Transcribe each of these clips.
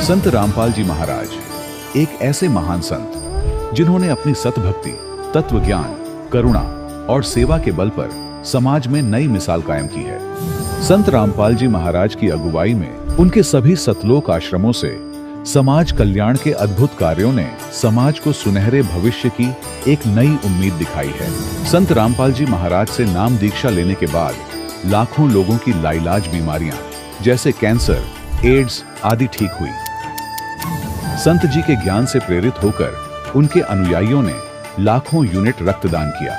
संत रामपाल जी महाराज एक ऐसे महान संत जिन्होंने अपनी सतभक्ति, तत्व ज्ञान, करुणा और सेवा के बल पर समाज में नई मिसाल कायम की है। संत रामपाल जी महाराज की अगुवाई में उनके सभी सतलोक आश्रमों से समाज कल्याण के अद्भुत कार्यों ने समाज को सुनहरे भविष्य की एक नई उम्मीद दिखाई है। संत रामपाल जी महाराज से नाम दीक्षा लेने के बाद लाखों लोगों की लाइलाज बीमारियां जैसे कैंसर, एड्स आदि ठीक हुई। संत जी के ज्ञान से प्रेरित होकर उनके अनुयायियों ने लाखों यूनिट रक्तदान किया।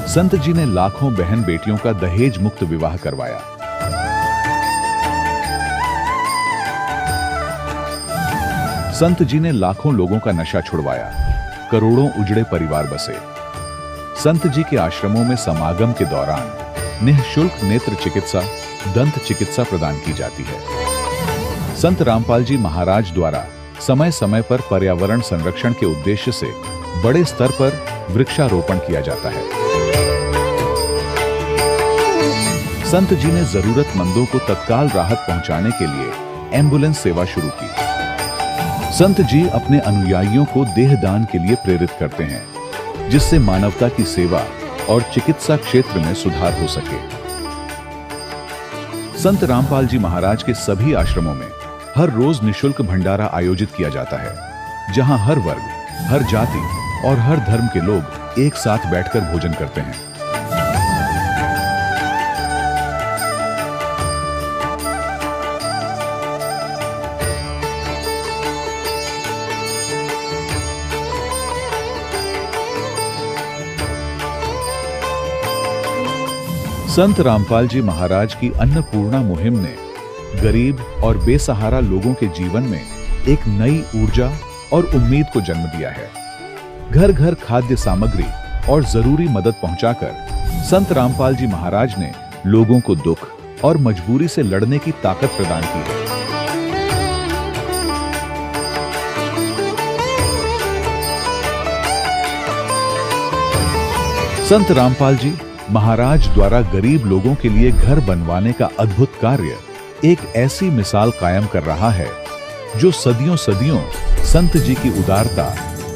संत जी ने लाखों बहन बेटियों का दहेज मुक्त विवाह करवाया। संत जी ने लाखों लोगों का नशा छुड़वाया, करोड़ों उजड़े परिवार बसे। संत जी के आश्रमों में समागम के दौरान निःशुल्क नेत्र चिकित्सा, दंत चिकित्सा प्रदान की जाती है। संत रामपाल जी महाराज द्वारा समय समय पर पर्यावरण संरक्षण के उद्देश्य से बड़े स्तर पर वृक्षारोपण किया जाता है। संत जी ने जरूरतमंदों को तत्काल राहत पहुंचाने के लिए एम्बुलेंस सेवा शुरू की। संत जी अपने अनुयायियों को देहदान के लिए प्रेरित करते हैं, जिससे मानवता की सेवा और चिकित्सा क्षेत्र में सुधार हो सके। संत रामपाल जी महाराज के सभी आश्रमों में हर रोज निःशुल्क भंडारा आयोजित किया जाता है, जहां हर वर्ग, हर जाति और हर धर्म के लोग एक साथ बैठकर भोजन करते हैं। संत रामपाल जी महाराज की अन्नपूर्णा मुहिम ने गरीब और बेसहारा लोगों के जीवन में एक नई ऊर्जा और उम्मीद को जन्म दिया है। घर घर खाद्य सामग्री और जरूरी मदद पहुंचाकर संत रामपाल जी महाराज ने लोगों को दुख और मजबूरी से लड़ने की ताकत प्रदान की है। संत रामपाल जी महाराज द्वारा गरीब लोगों के लिए घर बनवाने का अद्भुत कार्य एक ऐसी मिसाल कायम कर रहा है जो सदियों सदियों संत जी की उदारता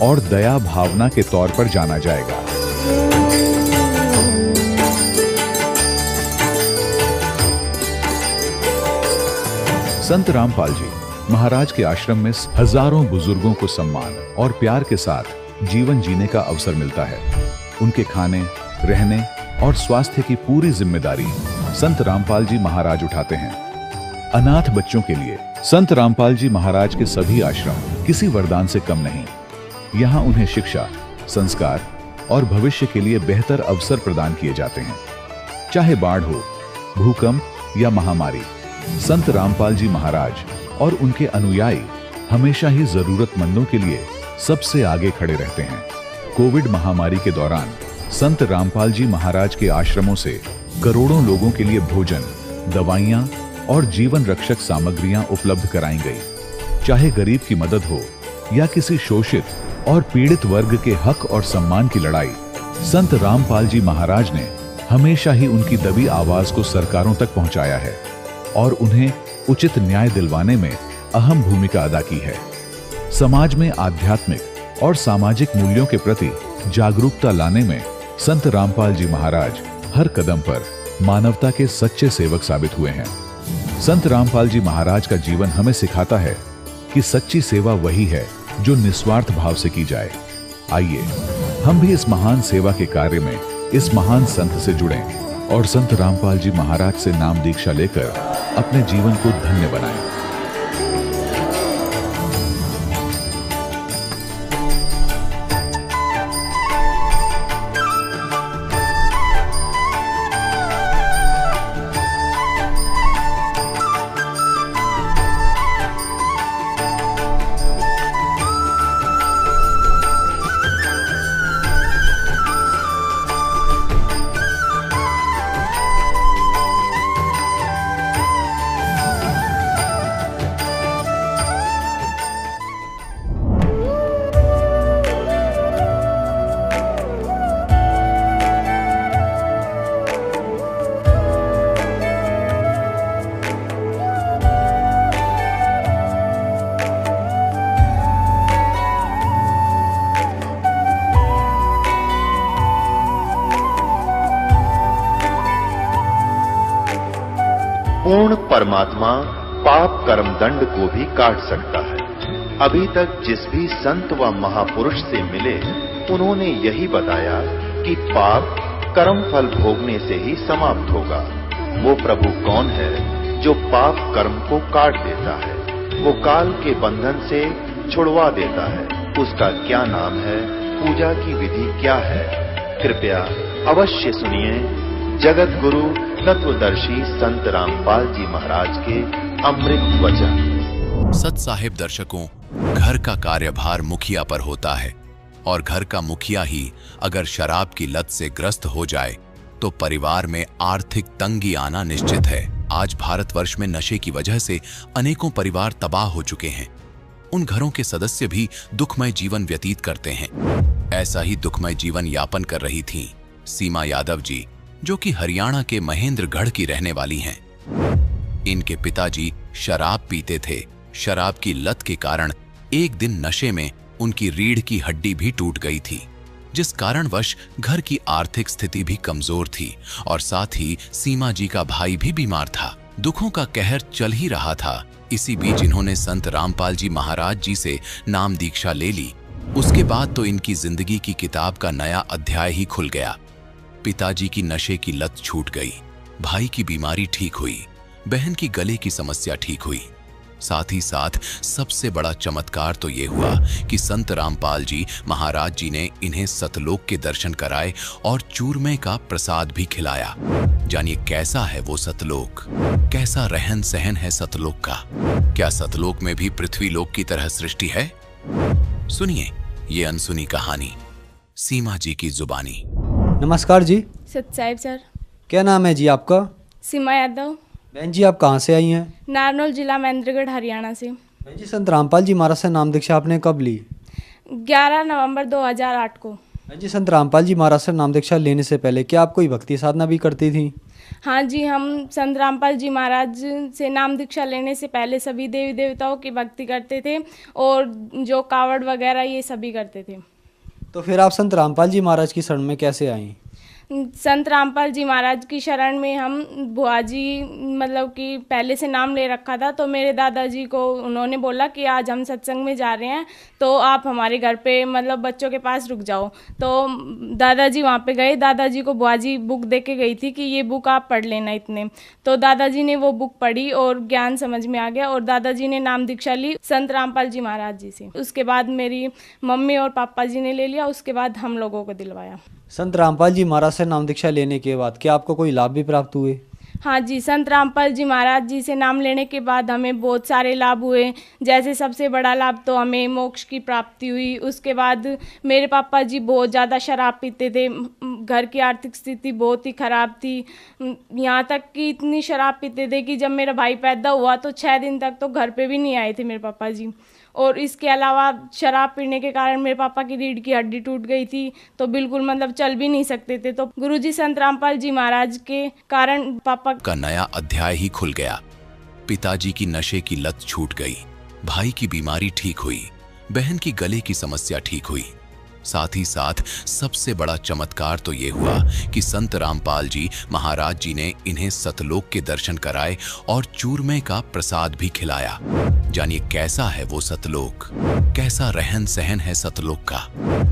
और दया भावना के तौर पर जाना जाएगा। संत रामपाल जी महाराज के आश्रम में हजारों बुजुर्गों को सम्मान और प्यार के साथ जीवन जीने का अवसर मिलता है। उनके खाने, रहने और स्वास्थ्य की पूरी जिम्मेदारी संत रामपाल जी महाराज उठाते हैं। अनाथ बच्चों के लिए संत रामपाल जी महाराज के सभी आश्रम किसी वरदान से कम नहीं। यहाँ उन्हें शिक्षा, संस्कार और भविष्य के लिए बेहतर अवसर प्रदान किए जाते हैं। चाहे बाढ़ हो, भूकंप या महामारी, संत रामपाल जी महाराज और उनके अनुयायी हमेशा ही जरूरतमंदों के लिए सबसे आगे खड़े रहते हैं। कोविड महामारी के दौरान संत रामपाल जी महाराज के आश्रमों से करोड़ों लोगों के लिए भोजन, दवाइयां और जीवन रक्षक सामग्रियां उपलब्ध कराई गई। चाहे गरीब की मदद हो या किसी शोषित और पीड़ित वर्ग के हक और सम्मान की लड़ाई, संत रामपाल जी महाराज ने हमेशा ही उनकी दबी आवाज को सरकारों तक पहुंचाया है और उन्हें उचित न्याय दिलवाने में अहम भूमिका अदा की है। समाज में आध्यात्मिक और सामाजिक मूल्यों के प्रति जागरूकता लाने में संत रामपाल जी महाराज हर कदम पर मानवता के सच्चे सेवक साबित हुए हैं। संत रामपाल जी महाराज का जीवन हमें सिखाता है कि सच्ची सेवा वही है जो निस्वार्थ भाव से की जाए। आइए हम भी इस महान सेवा के कार्य में इस महान संत से जुड़ें और संत रामपाल जी महाराज से नाम दीक्षा लेकर अपने जीवन को धन्य बनाएं। पूर्ण परमात्मा पाप कर्म दंड को भी काट सकता है। अभी तक जिस भी संत व महापुरुष से मिले, उन्होंने यही बताया कि पाप कर्म फल भोगने से ही समाप्त होगा। वो प्रभु कौन है जो पाप कर्म को काट देता है, वो काल के बंधन से छुड़वा देता है। उसका क्या नाम है, पूजा की विधि क्या है? कृपया अवश्य सुनिए जगत गुरु तत्वदर्शी संत रामपाल जी महाराज के अमृत वचन। सत साहिब दर्शकों, घर का कार्यभार मुखिया पर होता है और घर का मुखिया ही अगर शराब की लत से ग्रस्त हो जाए तो परिवार में आर्थिक तंगी आना निश्चित है। आज भारतवर्ष में नशे की वजह से अनेकों परिवार तबाह हो चुके हैं। उन घरों के सदस्य भी दुखमय जीवन व्यतीत करते हैं। ऐसा ही दुखमय जीवन यापन कर रही थीं सीमा यादव जी, जो कि हरियाणा के महेंद्रगढ़ की रहने वाली हैं। इनके पिताजी शराब पीते थे। शराब की लत के कारण एक दिन नशे में उनकी रीढ़ की हड्डी भी टूट गई थी, जिस कारणवश घर की आर्थिक स्थिति भी कमजोर थी और साथ ही सीमा जी का भाई भी बीमार था। दुखों का कहर चल ही रहा था। इसी बीच इन्होंने संत रामपाल जी महाराज जी से नाम दीक्षा ले ली। उसके बाद तो इनकी जिंदगी की किताब का नया अध्याय ही खुल गया। पिताजी की नशे की लत छूट गई, भाई की बीमारी ठीक हुई, बहन की गले की समस्या ठीक हुई। साथ ही साथ सबसे बड़ा चमत्कार तो ये हुआ कि संत रामपाल जी महाराज जी ने इन्हें सतलोक के दर्शन कराए और चूरमे का प्रसाद भी खिलाया। जानिए कैसा है वो सतलोक, कैसा रहन सहन है सतलोक का। क्या सतलोक में भी पृथ्वी लोक की तरह सृष्टि है? सुनिए ये अनसुनी कहानी सीमा जी की जुबानी। नमस्कार जी। सत साहिब सर। क्या नाम है जी आपका? सीमा यादव। बहन जी आप कहाँ से आई हैं? नारनौल जिला महेंद्रगढ़ हरियाणा से। बहन जी संत रामपाल जी महाराज से नाम दीक्षा आपने कब ली? 11 नवंबर 2008 को। बहन जी संत रामपाल जी महाराज से नाम दीक्षा लेने से पहले क्या आप कोई भक्ति साधना भी करती थी? हाँ जी, हम संत रामपाल जी महाराज से नाम दीक्षा लेने से पहले सभी देवी देवताओं की भक्ति करते थे और जो कावड़ वगैरह ये सभी करते थे। तो फिर आप संत रामपाल जी महाराज की शरण में कैसे आई? संत रामपाल जी महाराज की शरण में हम बुआ जी मतलब कि पहले से नाम ले रखा था, तो मेरे दादाजी को उन्होंने बोला कि आज हम सत्संग में जा रहे हैं तो आप हमारे घर पे मतलब बच्चों के पास रुक जाओ। तो दादाजी वहाँ पे गए। दादाजी को बुआ जी बुक दे के गई थी कि ये बुक आप पढ़ लेना इतने। तो दादाजी ने वो बुक पढ़ी और ज्ञान समझ में आ गया और दादाजी ने नाम दीक्षा ली संत रामपाल जी महाराज जी से। उसके बाद मेरी मम्मी और पापा जी ने ले लिया, उसके बाद हम लोगों को दिलवाया। संत रामपाल जी महाराज से नाम दीक्षा लेने के बाद क्या आपको कोई लाभ भी प्राप्त हुए? हाँ जी, संत रामपाल जी महाराज जी से नाम लेने के बाद हमें बहुत सारे लाभ हुए। जैसे सबसे बड़ा लाभ तो हमें मोक्ष की प्राप्ति हुई। उसके बाद मेरे पापा जी बहुत ज़्यादा शराब पीते थे, घर की आर्थिक स्थिति बहुत ही ख़राब थी। यहाँ तक कि इतनी शराब पीते थे कि जब मेरा भाई पैदा हुआ तो 6 दिन तक तो घर पे भी नहीं आए थे मेरे पापा जी। और इसके अलावा शराब पीने के कारण मेरे पापा की रीढ़ की हड्डी टूट गई थी, तो बिल्कुल मतलब चल भी नहीं सकते थे। तो गुरुजी संत रामपाल जी महाराज के कारण पापा का नया अध्याय ही खुल गया। पिताजी की नशे की लत छूट गई, भाई की बीमारी ठीक हुई, बहन की गले की समस्या ठीक हुई। साथ ही साथ सबसे बड़ा चमत्कार तो ये हुआ कि संत रामपाल जी महाराज जी ने इन्हें सतलोक के दर्शन कराए और चूरमे का प्रसाद भी खिलाया। जानिए कैसा है वो सतलोक, कैसा रहन सहन है सतलोक का।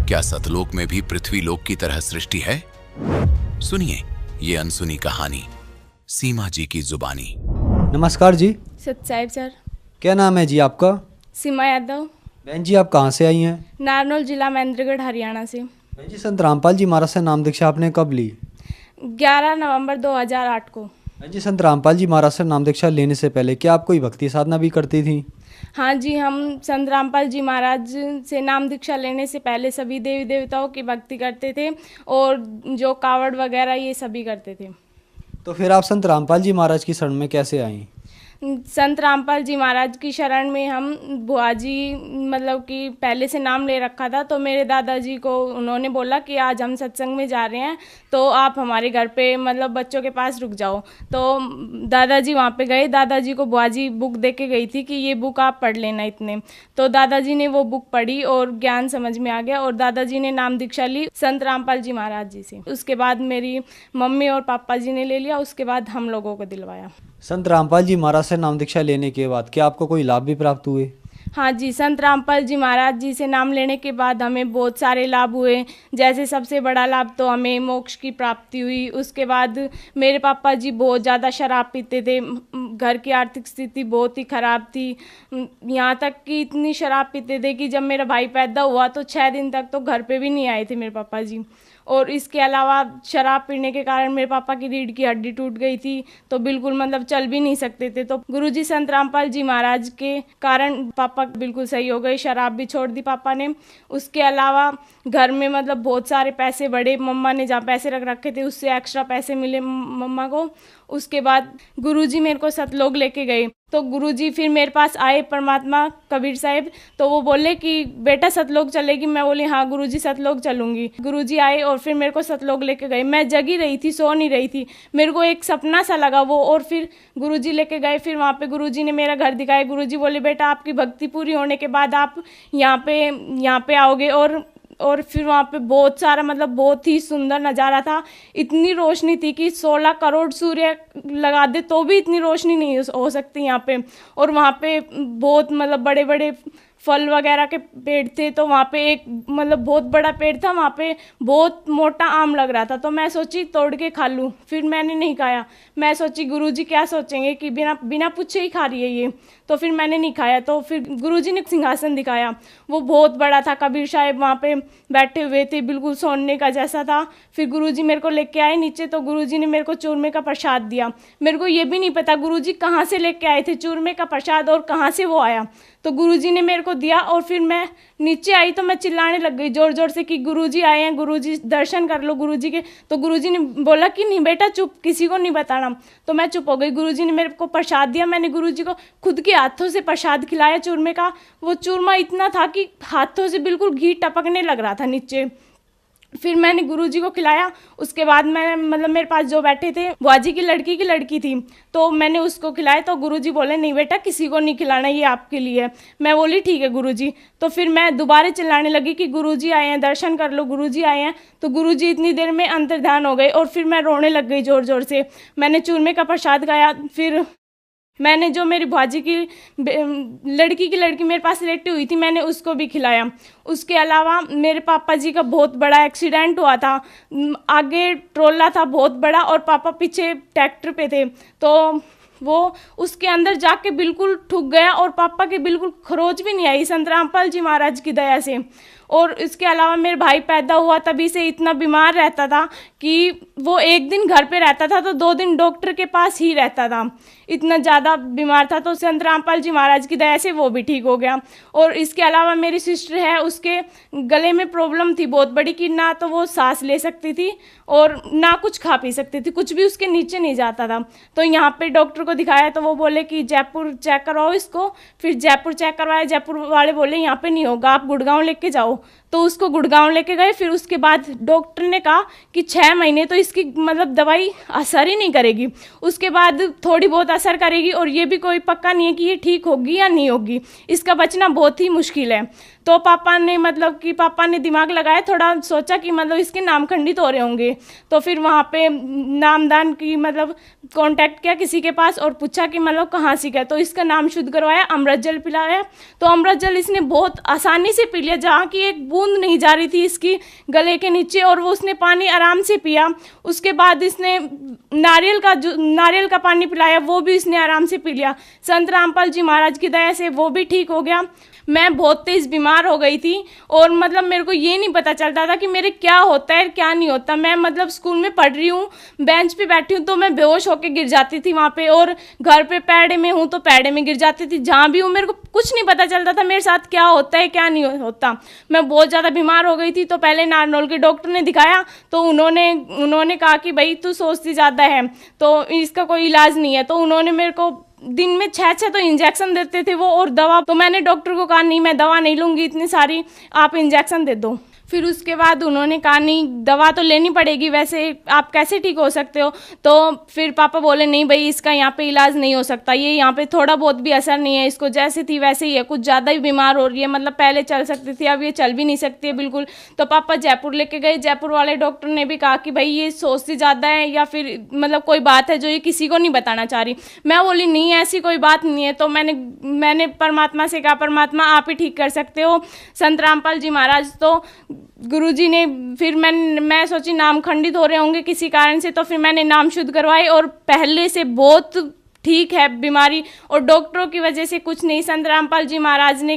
क्या सतलोक में भी पृथ्वी लोक की तरह सृष्टि है? सुनिए ये अनसुनी कहानी सीमा जी की जुबानी। नमस्कार जी। सत साहिब सर। क्या नाम है जी आपका? सीमा यादव। बहन जी आप कहाँ से आई हैं? नारनौल जिला महेंद्रगढ़ हरियाणा से। बहन जी संत रामपाल जी महाराज से नाम दीक्षा आपने कब ली? 11 नवंबर 2008 को। बहन जी संत रामपाल जी महाराज से नाम दीक्षा लेने से पहले क्या आप कोई भक्ति साधना भी करती थी? हाँ जी, हम संत रामपाल जी महाराज से नाम दीक्षा लेने से पहले सभी देवी देवताओं की भक्ति करते थे और जो कावड़ वगैरह ये सभी करते थे। तो फिर आप संत रामपाल जी महाराज की शरण में कैसे आई? संत रामपाल जी महाराज की शरण में हम बुआ जी मतलब कि पहले से नाम ले रखा था, तो मेरे दादाजी को उन्होंने बोला कि आज हम सत्संग में जा रहे हैं तो आप हमारे घर पे मतलब बच्चों के पास रुक जाओ। तो दादाजी वहाँ पे गए। दादाजी को बुआ जी बुक दे के गई थी कि ये बुक आप पढ़ लेना इतने। तो दादाजी ने वो बुक पढ़ी और ज्ञान समझ में आ गया और दादाजी ने नाम दीक्षा ली संत रामपाल जी महाराज जी से। उसके बाद मेरी मम्मी और पापा जी ने ले लिया, उसके बाद हम लोगों को दिलवाया। संत रामपाल जी महाराज से नाम दीक्षा लेने के बाद क्या आपको कोई लाभ भी प्राप्त हुए? हाँ जी, संत रामपाल जी महाराज जी से नाम लेने के बाद हमें बहुत सारे लाभ हुए। जैसे सबसे बड़ा लाभ तो हमें मोक्ष की प्राप्ति हुई। उसके बाद मेरे पापा जी बहुत ज़्यादा शराब पीते थे, घर की आर्थिक स्थिति बहुत ही ख़राब थी। यहाँ तक कि इतनी शराब पीते थे कि जब मेरा भाई पैदा हुआ तो 6 दिन तक तो घर पे भी नहीं आए थे मेरे पापा जी। और इसके अलावा शराब पीने के कारण मेरे पापा की रीढ़ की हड्डी टूट गई थी, तो बिल्कुल मतलब चल भी नहीं सकते थे। तो गुरुजी संत रामपाल जी महाराज के कारण पापा बिल्कुल सही हो गए, शराब भी छोड़ दी पापा ने। उसके अलावा घर में मतलब बहुत सारे पैसे बढ़े, मम्मा ने जहाँ पैसे रख रखे थे उससे एक्स्ट्रा पैसे मिले मम्मा को। उसके बाद गुरुजी मेरे को सतलोक लेके गए, तो गुरुजी फिर मेरे पास आए परमात्मा कबीर साहिब, तो वो बोले कि बेटा सतलोक चलेगी? मैं बोली हाँ गुरुजी सतलोक चलूँगी। गुरुजी आए और फिर मेरे को सतलोक लेके गए। मैं जगी रही थी, सो नहीं रही थी, मेरे को एक सपना सा लगा वो, और फिर गुरुजी लेके गए। फिर वहाँ पे गुरुजी ने मेरा घर दिखाया। गुरुजी बोले बेटा आपकी भक्ति पूरी होने के बाद आप यहाँ पे आओगे। और फिर वहाँ पे बहुत सारा मतलब बहुत ही सुंदर नज़ारा था। इतनी रोशनी थी कि 16 करोड़ सूर्य लगा दे तो भी इतनी रोशनी नहीं हो सकती यहाँ पे। और वहाँ पे बहुत मतलब बड़े बड़े फल वगैरह के पेड़ थे, तो वहाँ पे एक मतलब बहुत बड़ा पेड़ था, वहाँ पे बहुत मोटा आम लग रहा था। तो मैं सोची तोड़ के खा लूँ, फिर मैंने नहीं खाया। मैं सोची गुरुजी क्या सोचेंगे कि बिना पूछे ही खा रही है ये, तो फिर मैंने नहीं खाया। तो फिर गुरुजी ने सिंहासन दिखाया, वो बहुत बड़ा था। कबीर साहब वहाँ पे बैठे हुए थे, बिल्कुल सोने का जैसा था। फिर गुरुजी मेरे को लेके आए नीचे, तो गुरुजी ने मेरे को चूरमे का प्रसाद दिया। मेरे को ये भी नहीं पता गुरुजी कहाँ से लेके आए थे चूरमे का प्रसाद और कहाँ से वो आया, तो गुरुजी ने मेरे को दिया। और फिर मैं नीचे आई तो मैं चिल्लाने लग गई जोर जोर से कि गुरुजी आए हैं, गुरुजी दर्शन कर लो गुरुजी के। तो गुरुजी ने बोला कि नहीं बेटा चुप, किसी को नहीं बताना। तो मैं चुप हो गई। गुरुजी ने मेरे को प्रसाद दिया, मैंने गुरुजी को खुद के हाथों से प्रसाद खिलाया चूरमे का। वो चूरमा इतना था कि हाथों से बिल्कुल घी टपकने लग रहा था नीचे। फिर मैंने गुरुजी को खिलाया। उसके बाद मैं मतलब मेरे पास जो बैठे थे बुआजी की लड़की थी, तो मैंने उसको खिलाया। तो गुरुजी बोले नहीं बेटा किसी को नहीं खिलाना, ये आपके लिए है। मैं बोली ठीक है गुरुजी। तो फिर मैं दोबारा चिल्लाने लगी कि गुरुजी आए हैं, दर्शन कर लो, गुरुजी आए हैं। तो गुरुजी इतनी देर में अंतर्ध्यान हो गए और फिर मैं रोने लग गई जोर जोर से। मैंने चूरमे का प्रसाद खाया। फिर मैंने जो मेरी भाजी की लड़की मेरे पास लेटी हुई थी, मैंने उसको भी खिलाया। उसके अलावा मेरे पापा जी का बहुत बड़ा एक्सीडेंट हुआ था। आगे ट्रोला था बहुत बड़ा और पापा पीछे ट्रैक्टर पे थे, तो वो उसके अंदर जाके बिल्कुल ठुक गया और पापा के बिल्कुल खरोच भी नहीं आई संत रामपाल जी महाराज की दया से। और इसके अलावा मेरे भाई पैदा हुआ तभी से इतना बीमार रहता था कि वो एक दिन घर पे रहता था तो 2 दिन डॉक्टर के पास ही रहता था, इतना ज़्यादा बीमार था। तो संत रामपाल जी महाराज की दया से वो भी ठीक हो गया। और इसके अलावा मेरी सिस्टर है, उसके गले में प्रॉब्लम थी बहुत बड़ी कि ना तो वो सांस ले सकती थी और ना कुछ खा पी सकती थी, कुछ भी उसके नीचे नहीं जाता था। तो यहाँ पे डॉक्टर को दिखाया तो वो बोले कि जयपुर चेक करवाओ इसको। फिर जयपुर चेक करवाया, जयपुर वाले बोले यहाँ पे नहीं होगा, आप गुड़गांव लेके जाओ। तो उसको गुड़गांव लेके गए। फिर उसके बाद डॉक्टर ने कहा कि 6 महीने तो इसकी मतलब दवाई असर ही नहीं करेगी, उसके बाद थोड़ी बहुत असर करेगी और ये भी कोई पक्का नहीं है कि ये ठीक होगी या नहीं होगी, इसका बचना बहुत ही मुश्किल है। तो पापा ने दिमाग लगाया, थोड़ा सोचा कि मतलब इसके नाम खंडित हो रहे होंगे। तो फिर वहाँ पे नामदान की मतलब कांटेक्ट किया किसी के पास और पूछा कि मतलब कहाँ से गया, तो इसका नाम शुद्ध करवाया, अमृत जल पिलाया। तो अमृत जल इसने बहुत आसानी से पी लिया, जहाँ की एक बूंद नहीं जा रही थी इसकी गले के नीचे, और वो उसने पानी आराम से पिया। उसके बाद इसने नारियल का पानी पिलाया, वो भी इसने आराम से पी लिया। संत रामपाल जी महाराज की दया से वो भी ठीक हो गया। मैं बहुत तेज़ बीमार हो गई थी और मतलब मेरे को ये नहीं पता चलता था कि मेरे क्या होता है क्या नहीं होता। मैं मतलब स्कूल में पढ़ रही हूँ, बेंच पे बैठी हूँ तो मैं बेहोश होकर गिर जाती थी वहाँ पे, और घर पे पैड़े में हूँ तो पैड़े में गिर जाती थी। जहाँ भी हूँ मेरे को कुछ नहीं पता चलता था मेरे साथ क्या होता है क्या नहीं होता। मैं बहुत ज़्यादा बीमार हो गई थी। तो पहले नारनौल के डॉक्टर ने दिखाया, तो उन्होंने कहा कि भाई तू सोचती ज़्यादा है, तो इसका कोई इलाज नहीं है। तो उन्होंने मेरे को दिन में 6 तो इंजेक्शन देते थे वो, और दवा। तो मैंने डॉक्टर को कहा नहीं मैं दवा नहीं लूँगी इतनी सारी, आप इंजेक्शन दे दो। फिर उसके बाद उन्होंने कहा नहीं, दवा तो लेनी पड़ेगी, वैसे आप कैसे ठीक हो सकते हो। तो फिर पापा बोले नहीं भाई, इसका यहाँ पे इलाज नहीं हो सकता, ये यहाँ पे थोड़ा बहुत भी असर नहीं है, इसको जैसे थी वैसे ही है, कुछ ज़्यादा ही बीमार हो रही है, मतलब पहले चल सकती थी अब ये चल भी नहीं सकती है बिल्कुल। तो पापा जयपुर लेके गए, जयपुर वाले डॉक्टर ने भी कहा कि भाई ये सोचती ज़्यादा है या फिर मतलब कोई बात है जो ये किसी को नहीं बताना चाह रही। मैं बोली नहीं ऐसी कोई बात नहीं है। तो मैंने परमात्मा से कहा परमात्मा आप ही ठीक कर सकते हो, संत रामपाल जी महाराज। तो गुरुजी ने फिर मैं सोची नाम खंडित हो रहे होंगे किसी कारण से, तो फिर मैंने नाम शुद्ध करवाए और पहले से बहुत ठीक है बीमारी, और डॉक्टरों की वजह से कुछ नहीं, संत रामपाल जी महाराज ने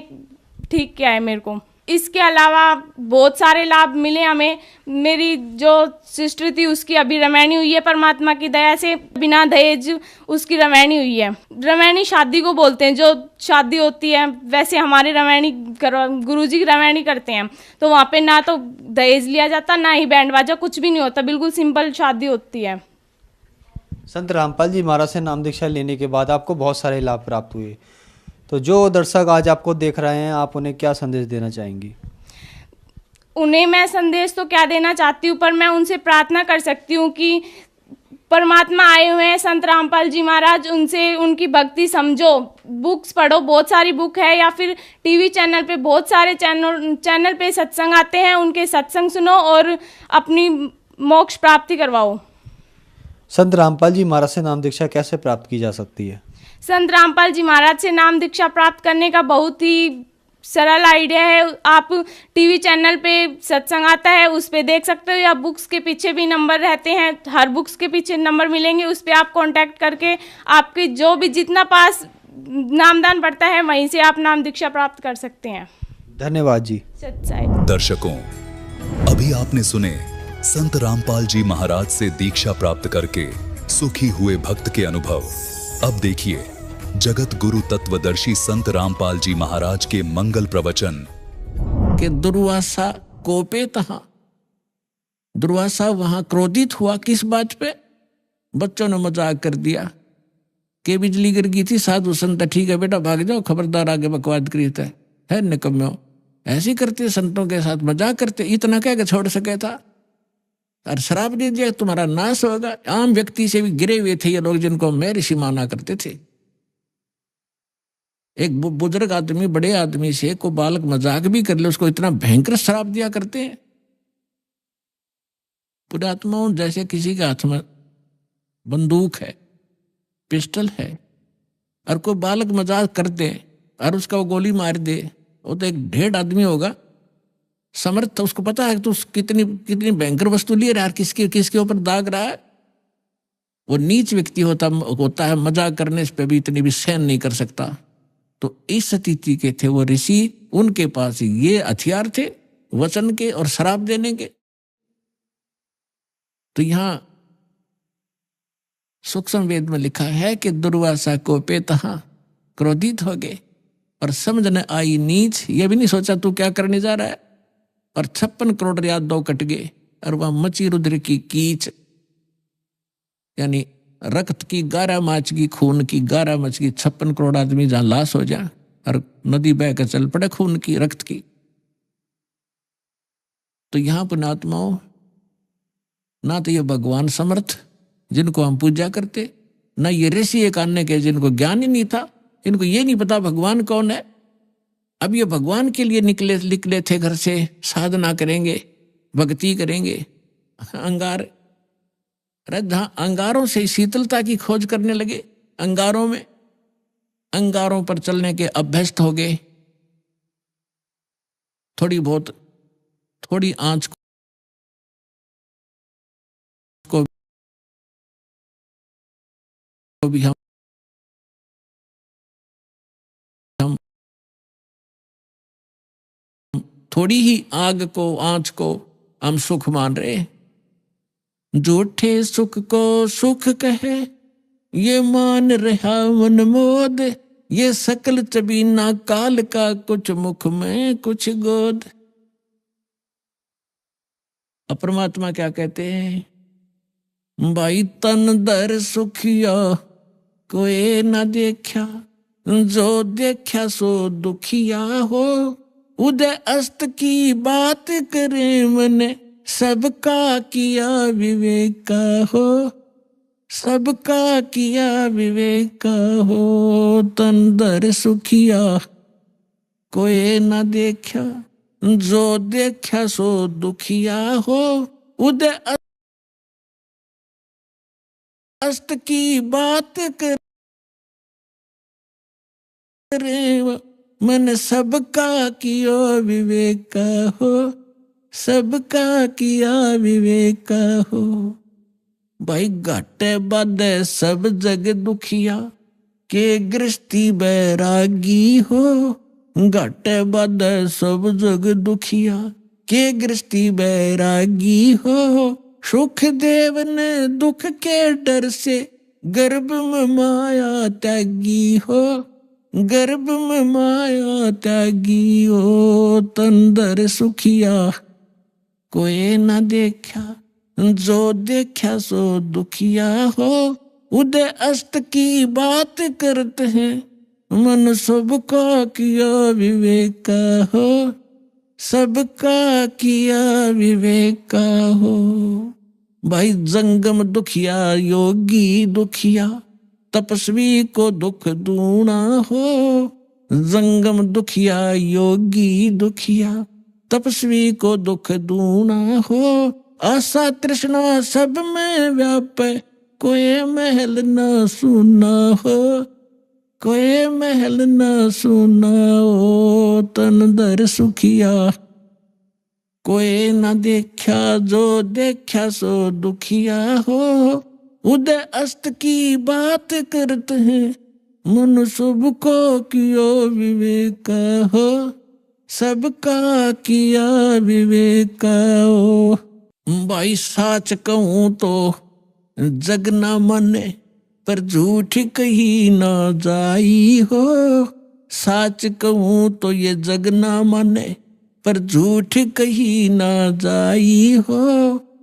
ठीक किया है मेरे को। इसके अलावा बहुत सारे लाभ मिले हमें। मेरी जो सिस्टर थी उसकी अभी रमैनी हुई है परमात्मा की दया से, बिना दहेज उसकी रमैनी हुई है। रमैनी शादी को बोलते हैं, जो शादी होती है वैसे हमारे रमैनी गुरुजी की रमैनी करते हैं। तो वहाँ पे ना तो दहेज लिया जाता, ना ही बैंड बाजा, कुछ भी नहीं होता, बिल्कुल सिंपल शादी होती है। संत रामपाल जी महाराज से नाम दीक्षा लेने के बाद आपको बहुत सारे लाभ प्राप्त हुए, तो जो दर्शक आज आपको देख रहे हैं आप उन्हें क्या संदेश देना चाहेंगी? उन्हें मैं संदेश तो क्या देना चाहती हूँ, पर मैं उनसे प्रार्थना कर सकती हूँ कि परमात्मा आए हुए हैं संत रामपाल जी महाराज, उनसे उनकी भक्ति समझो, बुक्स पढ़ो, बहुत सारी बुक है, या फिर टीवी चैनल पे बहुत सारे चैनल पे सत्संग आते हैं, उनके सत्संग सुनो और अपनी मोक्ष प्राप्ति करवाओ। संत रामपाल जी महाराज से नाम दीक्षा कैसे प्राप्त की जा सकती है? संत रामपाल जी महाराज से नाम दीक्षा प्राप्त करने का बहुत ही सरल आइडिया है। आप टीवी चैनल पे सत्संग आता है उस पे देख सकते हो, या बुक्स के पीछे भी नंबर रहते हैं, हर बुक्स के पीछे नंबर मिलेंगे, उस पे आप कांटेक्ट करके आपके जो भी जितना पास नामदान पड़ता है वहीं से आप नाम दीक्षा प्राप्त कर सकते हैं। धन्यवाद जी। सच्चाई। दर्शकों, अभी आपने सुने संत रामपाल जी महाराज से दीक्षा प्राप्त करके सुखी हुए भक्त के अनुभव। अब देखिए जगत गुरु तत्वदर्शी संत रामपाल जी महाराज के मंगल प्रवचन। कि दुर्वासा कोपेतः, दुर्वासा वहां क्रोधित हुआ किस बात पे? बच्चों ने मजाक कर दिया कि बिजली गिर गई थी, साधु संत ठीक है बेटा भाग जाओ, खबरदार आगे बकवाद करी है निकम्मे, ऐसे करते संतों के साथ मजाक करते, इतना क्या कि छोड़ सके था, और शराब दे दिया तुम्हारा नाश होगा। आम व्यक्ति से भी गिरे हुए थे ये लोग जिनको मैं ऋषि माना करते थे। एक बुजुर्ग आदमी बड़े आदमी से को बालक मजाक भी कर ले, उसको इतना भयंकर शराब दिया करते हैं। पुरात्माओं जैसे किसी के हाथ में बंदूक है, पिस्टल है, और कोई बालक मजाक कर दे और उसका वो गोली मार दे, वो तो एक ढेर आदमी होगा समर्थ, तो उसको पता है तो कितनी कितनी भयंकर वस्तु लिए रहा है, किसके ऊपर दाग रहा है। वो नीच व्यक्ति होता है, मजाक करने पे भी इतनी भी सहन नहीं कर सकता। तो इस स्थिति के थे वो ऋषि, उनके पास ये हथियार थे वचन के और शराब देने के। तो यहां सूक्ष्म वेद में लिखा है कि दुर्वासा को पेतः, क्रोधित हो गए और समझ न आई नीच, ये भी नहीं सोचा तू क्या करने जा रहा है, और 56 करोड़ यादव कट गए, और वह मची रुद्र की कीच, यानी रक्त की 11 माच की, खून की 11 मच की, 56 करोड़ आदमी जहां लाश हो जाए और नदी बह कर चल पड़े खून की, रक्त की। तो यहां पुण्यात्माओं, ना तो ये भगवान समर्थ जिनको हम पूजा करते, ना ये ऋषि एक अन्य के जिनको ज्ञान ही नहीं था, इनको ये नहीं पता भगवान कौन है। अब ये भगवान के लिए निकले थे घर से, साधना करेंगे, भक्ति करेंगे, अंगार जहां अंगारों से शीतलता की खोज करने लगे, अंगारों पर चलने के अभ्यस्त हो गए। थोड़ी आंच को भी हम थोड़ी ही आग को, आंच को हम सुख मान रहे। झूठे सुख को सुख कहे, ये मान रहा मन मोद, ये सकल चबीना काल का, कुछ मुख में कुछ गोद। परमात्मा क्या कहते हैं? भाई तन दर सुखिया कोई न देखा, जो देखा सो दुखिया हो, उदय अस्त की बात करे मन, सबका किया विवेक का हो, सबका किया विवेक का हो। तन दर सुखिया कोई न देखा, जो देखा सो दुखिया हो। उदय अस्त की बात करे मन, सबका किया विवेक का हो, सबका किया विवेक का हो। भाई घाटे बाधे सब जग दुखिया, के गृहस्थी बैरागी हो। घाटे बाधे सब जग दुखिया, के गृहस्थी बैरागी हो। सुख देव ने दुख के डर से, गर्भ में माया त्यागी हो, गर्भ में माया त्यागी हो। तन दर सुखिया कोई न देखा, जो देखा सो दुखिया हो। उदय अस्त की बात करते हैं, मन सबका किया विवेक का हो, सबका किया विवेक का हो। भाई जंगम दुखिया योगी दुखिया, तपस्वी को दुख दूना हो। जंगम दुखिया योगी दुखिया, तपस्वी को दुख दूना हो। आशा तृष्णा सब में व्यापे, कोई महल न सुना हो, कोई महल न सुना हो। तन दर सुखिया कोई न देखा, जो देखा सो दुखिया हो। उदय अस्त की बात करते हैं, मन सबको किया विवेक का हो, सबका किया विवेक का हो। भाई साच कहूं तो जग ना मने, पर झूठ कही ना जाई हो। साच कहूं तो ये जग ना माने, पर झूठ कही ना जाई हो।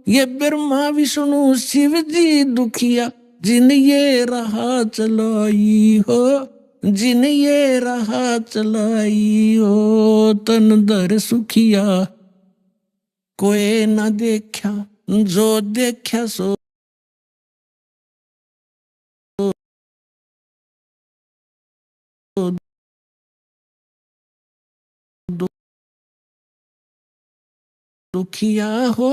ये ब्रह्मा विष्णु शिव जी दुखिया, जिन ये राह चलाई हो, जिन ये राह चलाई हो। तन दर सुखिया कोई न देखा, जो देखा सो दुखिया हो।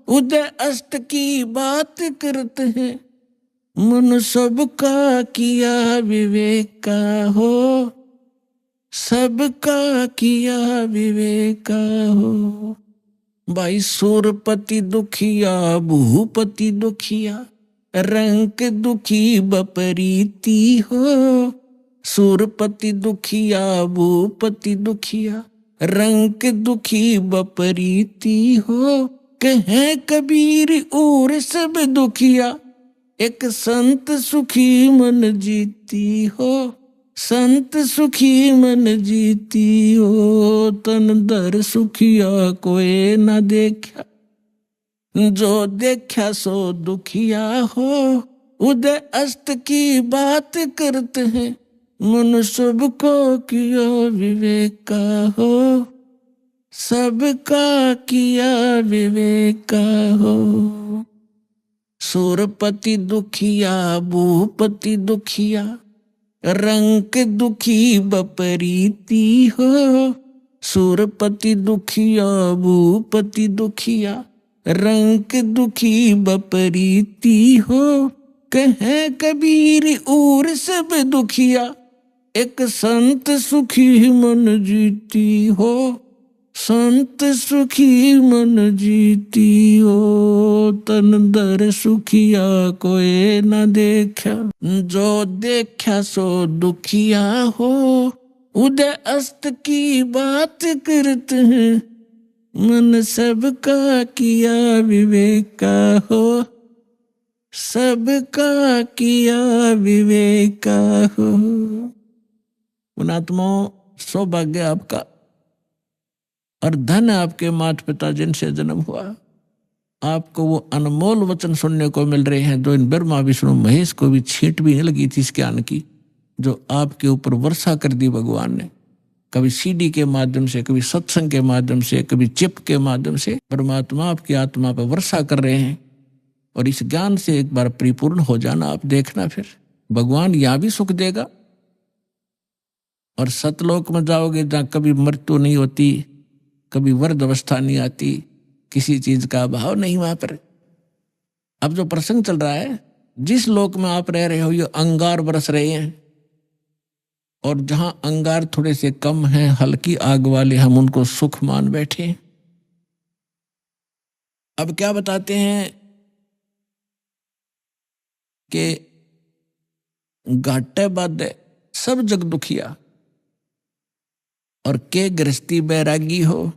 उदय अस्त की बात करते हैं, मन सबका किया विवेक का हो, सबका किया विवेक का हो। भाई सूरपति दुखिया भूपति दुखिया, रंक दुखी बपरीति हो। सूरपति दुखिया भूपति दुखिया, रंक दुखी बपरीति हो। कहे कबीर और सब दुखिया, एक संत सुखी मन जीती हो, संत सुखी मन जीती हो। तन दर सुखिया कोई न देखा, जो देखा सो दुखिया हो। उदय अस्त की बात करते हैं, मन सबको किया विवेक का हो, सबका किया विवेक का हो। सूरपति दुखिया भूपति दुखिया, रंक दुखी बपरीति हो। सूरपति दुखिया भूपति दुखिया, रंक दुखी बपरीति हो। कहे कबीर और सब दुखिया, एक संत सुखी मन जीती हो, संत सुखी मन जीती हो। तन दर सुखिया कोई न देखा, जो देखा सो दुखिया हो। उदय अस्त की बात करते हैं, मन सबका किया विवेक का हो, सबका किया विवेक का हो। पुणात्माओं, सौभाग्य आपका और धन आपके माता पिता जिनसे जन्म हुआ। आपको वो अनमोल वचन सुनने को मिल रहे हैं जो इन ब्रह्मा विष्णु महेश को भी छींट भी नहीं लगी थी इस ज्ञान की, जो आपके ऊपर वर्षा कर दी भगवान ने। कभी सीडी के माध्यम से, कभी सत्संग के माध्यम से, कभी चिप के माध्यम से परमात्मा आपकी आत्मा पर वर्षा कर रहे हैं। और इस ज्ञान से एक बार परिपूर्ण हो जाना, आप देखना फिर भगवान यहाँ भी सुख देगा और सतलोक में जाओगे जहाँ कभी मृत्यु नहीं होती, कभी वृद्ध अवस्था नहीं आती, किसी चीज का अभाव नहीं वहां पर। अब जो प्रसंग चल रहा है, जिस लोक में आप रह रहे हो ये अंगार बरस रहे हैं, और जहां अंगार थोड़े से कम हैं, हल्की आग वाले, हम उनको सुख मान बैठे। अब क्या बताते हैं कि घाटे बाधे सब जग दुखिया और के गृहस्थी बैरागी हो।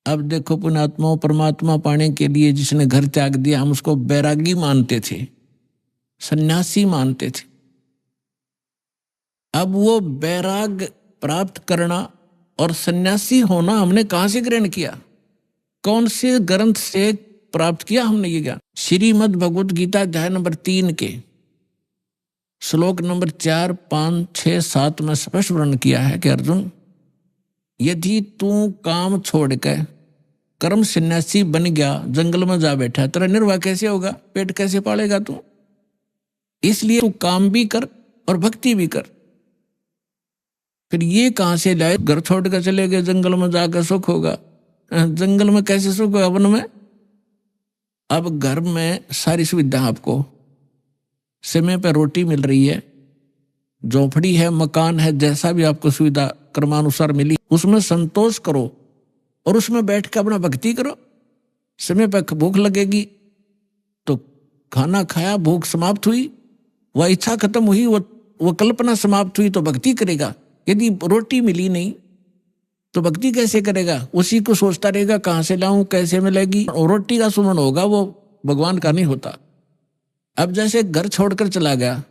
अब देखो पुण्यात्माओं, परमात्मा पाने के लिए जिसने घर त्याग दिया, हम उसको बैरागी मानते थे, सन्यासी मानते थे। अब वो बैराग प्राप्त करना और सन्यासी होना हमने कहां से ग्रहण किया, कौन से ग्रंथ से प्राप्त किया हमने ये ज्ञान? श्रीमद् भगवत गीता अध्याय नंबर 3 के श्लोक नंबर 4, 5, 6, 7 में स्पष्ट वर्णन किया है कि अर्जुन, यदि तू काम छोड़ कर कर्म सन्यासी बन गया, जंगल में जा बैठा, तेरा निर्वाह कैसे होगा, पेट कैसे पालेगा तू? इसलिए तू काम भी कर और भक्ति भी कर। फिर ये कहां से लाए, घर छोड़ कर चले गए, जंगल में जाकर सुख होगा? जंगल में कैसे सुख होगा, वन में? अब घर में सारी सुविधा आपको, समय पर रोटी मिल रही है, झोपड़ी है, मकान है, जैसा भी आपको सुविधा कर्मानुसार मिली, उसमें संतोष करो और उसमें बैठ कर अपना भक्ति करो। समय पर भूख लगेगी तो खाना खाया, भूख समाप्त हुई, वह इच्छा खत्म हुई, वो कल्पना समाप्त हुई तो भक्ति करेगा। यदि रोटी मिली नहीं तो भक्ति कैसे करेगा? उसी को सोचता रहेगा कहां से लाऊं, कैसे मिलेगी, और रोटी का सुमन होगा, वो भगवान का नहीं होता। अब जैसे घर छोड़कर चला गया,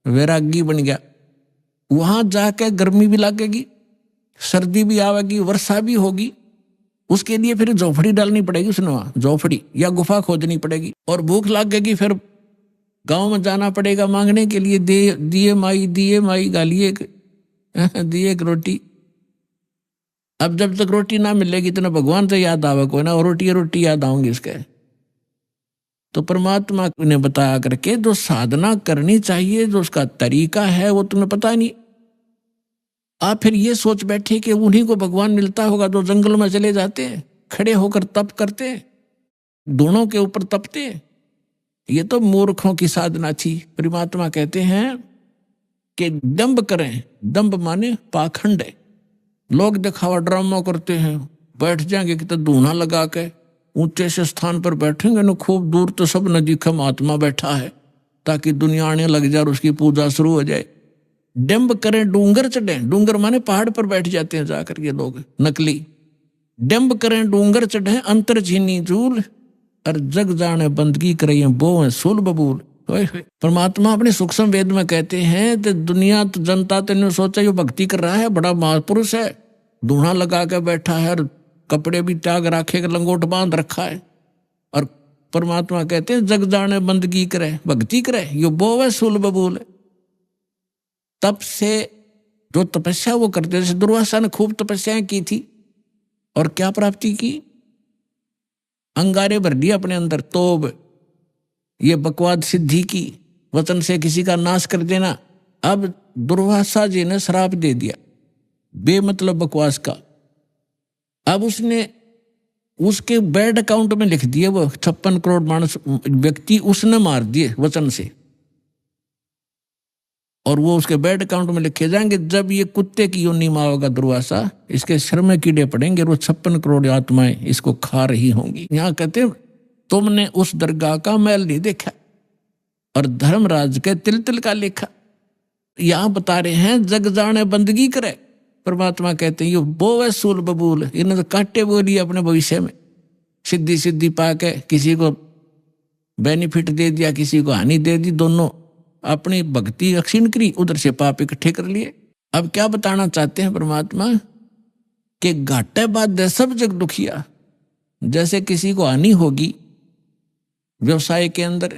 वैरागी बन गया, वहां जाकर गर्मी भी लगेगी, सर्दी भी आवेगी, वर्षा भी होगी, उसके लिए फिर झोपड़ी डालनी पड़ेगी, उसने वहां झोपड़ी या गुफा खोदनी पड़ेगी, और भूख लगेगी, फिर गांव में जाना पड़ेगा मांगने के लिए, दिए माई गालिए दिए एक रोटी। अब जब तक रोटी ना मिलेगी तो ना भगवान से याद आवे कोई ना, रोटी याद आऊंगी इसके। तो परमात्मा ने बताया करके जो साधना करनी चाहिए, जो उसका तरीका है, वो तुम्हें पता नहीं। आप फिर ये सोच बैठे कि उन्हीं को भगवान मिलता होगा जो जंगल में चले जाते हैं, खड़े होकर तप करते, दोनों के ऊपर तपते। ये तो मूर्खों की साधना थी। परमात्मा कहते हैं कि दंभ करें, दंभ माने पाखंड है। लोग दिखावा ड्रामा करते हैं, बैठ जाएंगे कि तो धूना लगा के ऊंचे से स्थान पर बैठेंगे ना, खूब दूर तो सब न दिखे महात्मा बैठा है, ताकि दुनिया आने लग जाए और उसकी पूजा शुरू हो जाए। डंब करें, डूंगर चढ़े, डूंगर माने पहाड़ पर बैठ जाते हैं जाकर ये लोग नकली। डंब करें डूंगर चढ़े, अंतर झीनी झूल, और जग जाने बंदगी करें बो है सुल बबूल। परमात्मा अपने सूक्ष्म वेद में कहते हैं कि दुनिया तो जनता तो सोचा ये भक्ति कर रहा है, बड़ा महापुरुष है, धूना लगा के बैठा है, और कपड़े भी त्याग रखे, लंगोट बांध रखा है, और परमात्मा कहते हैं जग जाने बंदगी करे, भक्ति करे, यो बो है सुल बबूल। तब से जो तपस्या वो करते, जैसे दुर्वासा ने खूब तपस्याएं की थी और क्या प्राप्ति की, अंगारे भर दिया अपने अंदर, तोब ये बकवाद सिद्धि की, वचन से किसी का नाश कर देना। अब दुर्वासा जी ने श्राप दे दिया बेमतलब बकवास का। अब उसने उसके बैड अकाउंट में लिख दिए, वो 56 करोड़ मानस व्यक्ति उसने मार दिए वचन से, और वो उसके बैड अकाउंट में लिखे जाएंगे। जब ये कुत्ते की योनि में होगा दुर्वासा, इसके सिर में कीड़े पड़ेंगे, वो 56 करोड़ आत्माएं इसको खा रही होंगी। यहाँ कहते हैं तुमने उस दरगाह का मैल नहीं देखा और धर्मराज के तिल तिल का लेखा। यहां बता रहे हैं जग जाने बंदगी करे। परमात्मा कहते हैं ये बो है सूल बबूल, इन्होंने तो काटे बोली अपने भविष्य में, सिद्धि पा के किसी को बेनिफिट दे दिया, किसी को हानि दे दी, दोनों अपनी भक्ति अक्षीण करी, उधर से पाप इकट्ठे कर लिए। अब क्या बताना चाहते हैं परमात्मा कि घाटे बाद सब जग दुखिया। जैसे किसी को हानि होगी व्यवसाय के अंदर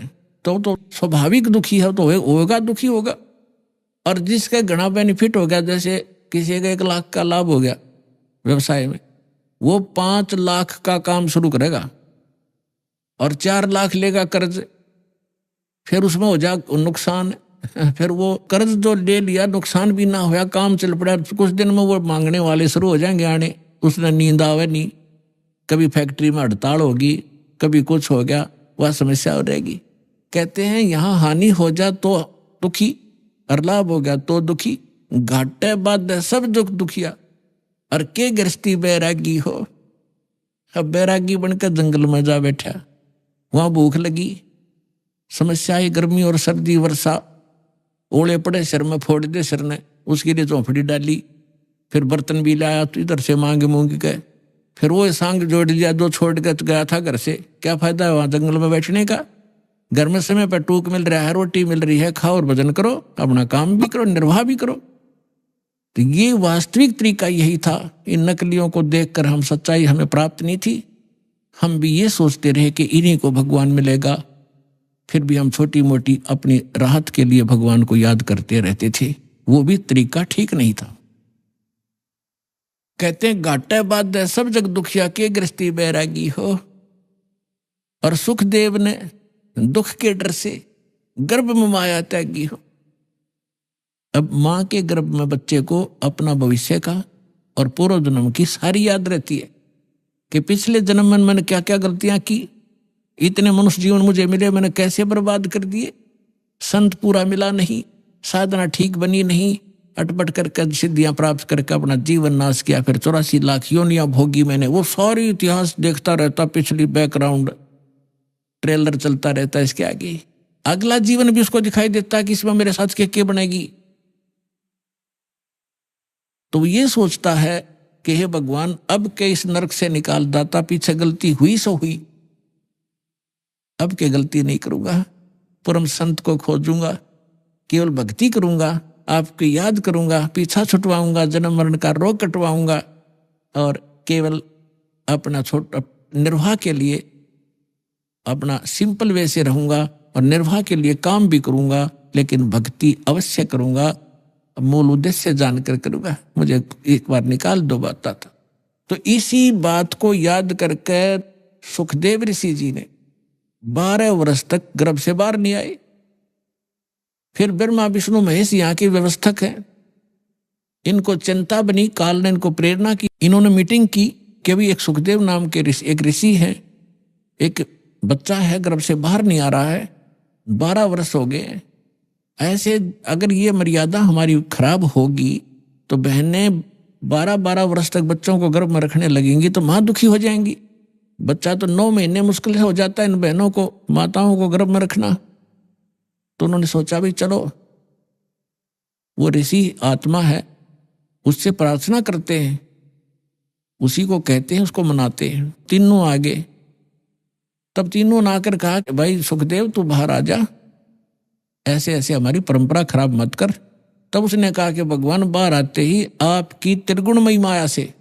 तो स्वाभाविक दुखी है, तो होगा दुखी होगा, और जिसका घना बेनिफिट हो गया, जैसे किसी का 1 लाख का लाभ हो गया व्यवसाय में, वो 5 लाख का काम शुरू करेगा और 4 लाख लेगा कर्ज, फिर उसमें हो जा नुकसान, फिर वो कर्ज जो ले लिया नुकसान भी ना होया, काम चल पड़ा, कुछ दिन में वो मांगने वाले शुरू हो जाएंगे आने, उसने नींद आवे नहीं, कभी फैक्ट्री में हड़ताल होगी, कभी कुछ हो गया, वह समस्या हो रहेगी। कहते हैं यहाँ हानि हो जा तो दुखी और लाभ हो गया तो दुखी, घाटे बाद सब दुखिया और के गृहस्थी बैरागी हो। अब बैरागी बनकर जंगल में जा बैठा, वहां भूख लगी, समस्या है गर्मी और सर्दी वर्षा, ओले पड़े सिर में, फोड़ दे सिर ने, उसके लिए झोंपड़ी डाली, फिर बर्तन भी लाया तो इधर से मांग गए, फिर वो सांग जोड़ लिया जो छोड़ के गया था घर से, क्या फायदा है वहां जंगल में बैठने का, घर में समय पर टूक मिल रहा है, रोटी मिल रही है, खाओ और भजन करो, अपना काम भी करो, निर्वाह भी करो। तो ये वास्तविक तरीका यही था। इन नकलियों को देखकर हम सच्चाई हमें प्राप्त नहीं थी, हम भी ये सोचते रहे कि इन्हीं को भगवान मिलेगा, फिर भी हम छोटी मोटी अपनी राहत के लिए भगवान को याद करते रहते थे, वो भी तरीका ठीक नहीं था। कहते हैं घाटे बाद सब जग दुखिया के गृहस्थी बैरागी हो। और सुखदेव ने दुख के डर से गर्भ में माया त्यागी हो। अब मां के गर्भ में बच्चे को अपना भविष्य का और पूर्व जन्म की सारी याद रहती है कि पिछले जन्म में मैंने क्या क्या गलतियां की, इतने मनुष्य जीवन मुझे मिले, मैंने कैसे बर्बाद कर दिए, संत पूरा मिला नहीं, साधना ठीक बनी नहीं, अटपट करके सिद्धियां प्राप्त करके अपना जीवन नाश किया, फिर 84 लाख योनियां भोगी मैंने। वो सारी इतिहास देखता रहता, पिछली बैकग्राउंड ट्रेलर चलता रहता, इसके आगे अगला जीवन भी उसको दिखाई देता कि इसमें मेरे साथ क्या बनेगी। तो ये सोचता है कि हे भगवान अब के इस नरक से निकाल दाता, पीछे गलती हुई सो हुई, अब के गलती नहीं करूंगा, परम संत को खोजूंगा, केवल भक्ति करूंगा, आपकी याद करूंगा, पीछा छुटवाऊंगा, जन्म मरण का रोग कटवाऊंगा और केवल अपना छोटा निर्वाह के लिए अपना सिंपल वे से रहूंगा और निर्वाह के लिए काम भी करूंगा, लेकिन भक्ति अवश्य करूंगा, मूल उद्देश्य जानकर करूंगा, मुझे एक बार निकाल दो बाता था। तो इसी बात को याद करके सुखदेव ऋषि जी ने 12 वर्ष तक गर्भ से बाहर नहीं आए। फिर ब्रह्मा विष्णु महेश यहाँ के व्यवस्थक हैं, इनको चिंता बनी, काल ने इनको प्रेरणा की, इन्होंने मीटिंग की कि भी एक सुखदेव नाम के एक ऋषि है, एक बच्चा है गर्भ से बाहर नहीं आ रहा है, 12 वर्ष हो गए, ऐसे अगर ये मर्यादा हमारी खराब होगी तो बहनें 12-12 वर्ष तक बच्चों को गर्भ में रखने लगेंगी तो माँ दुखी हो जाएंगी। बच्चा तो 9 महीने मुश्किल से हो जाता है इन बहनों को, माताओं को गर्भ में रखना। तो उन्होंने सोचा भी चलो वो ऋषि आत्मा है, उससे प्रार्थना करते हैं, उसी को कहते हैं, उसको मनाते हैं। तीनों आगे, तब तीनों ने आकर कहा कि भाई सुखदेव तू बाहर आ जा, ऐसे ऐसे हमारी परंपरा खराब मत कर। तब उसने कहा कि भगवान बाहर आते ही आपकी त्रिगुणमयी माया से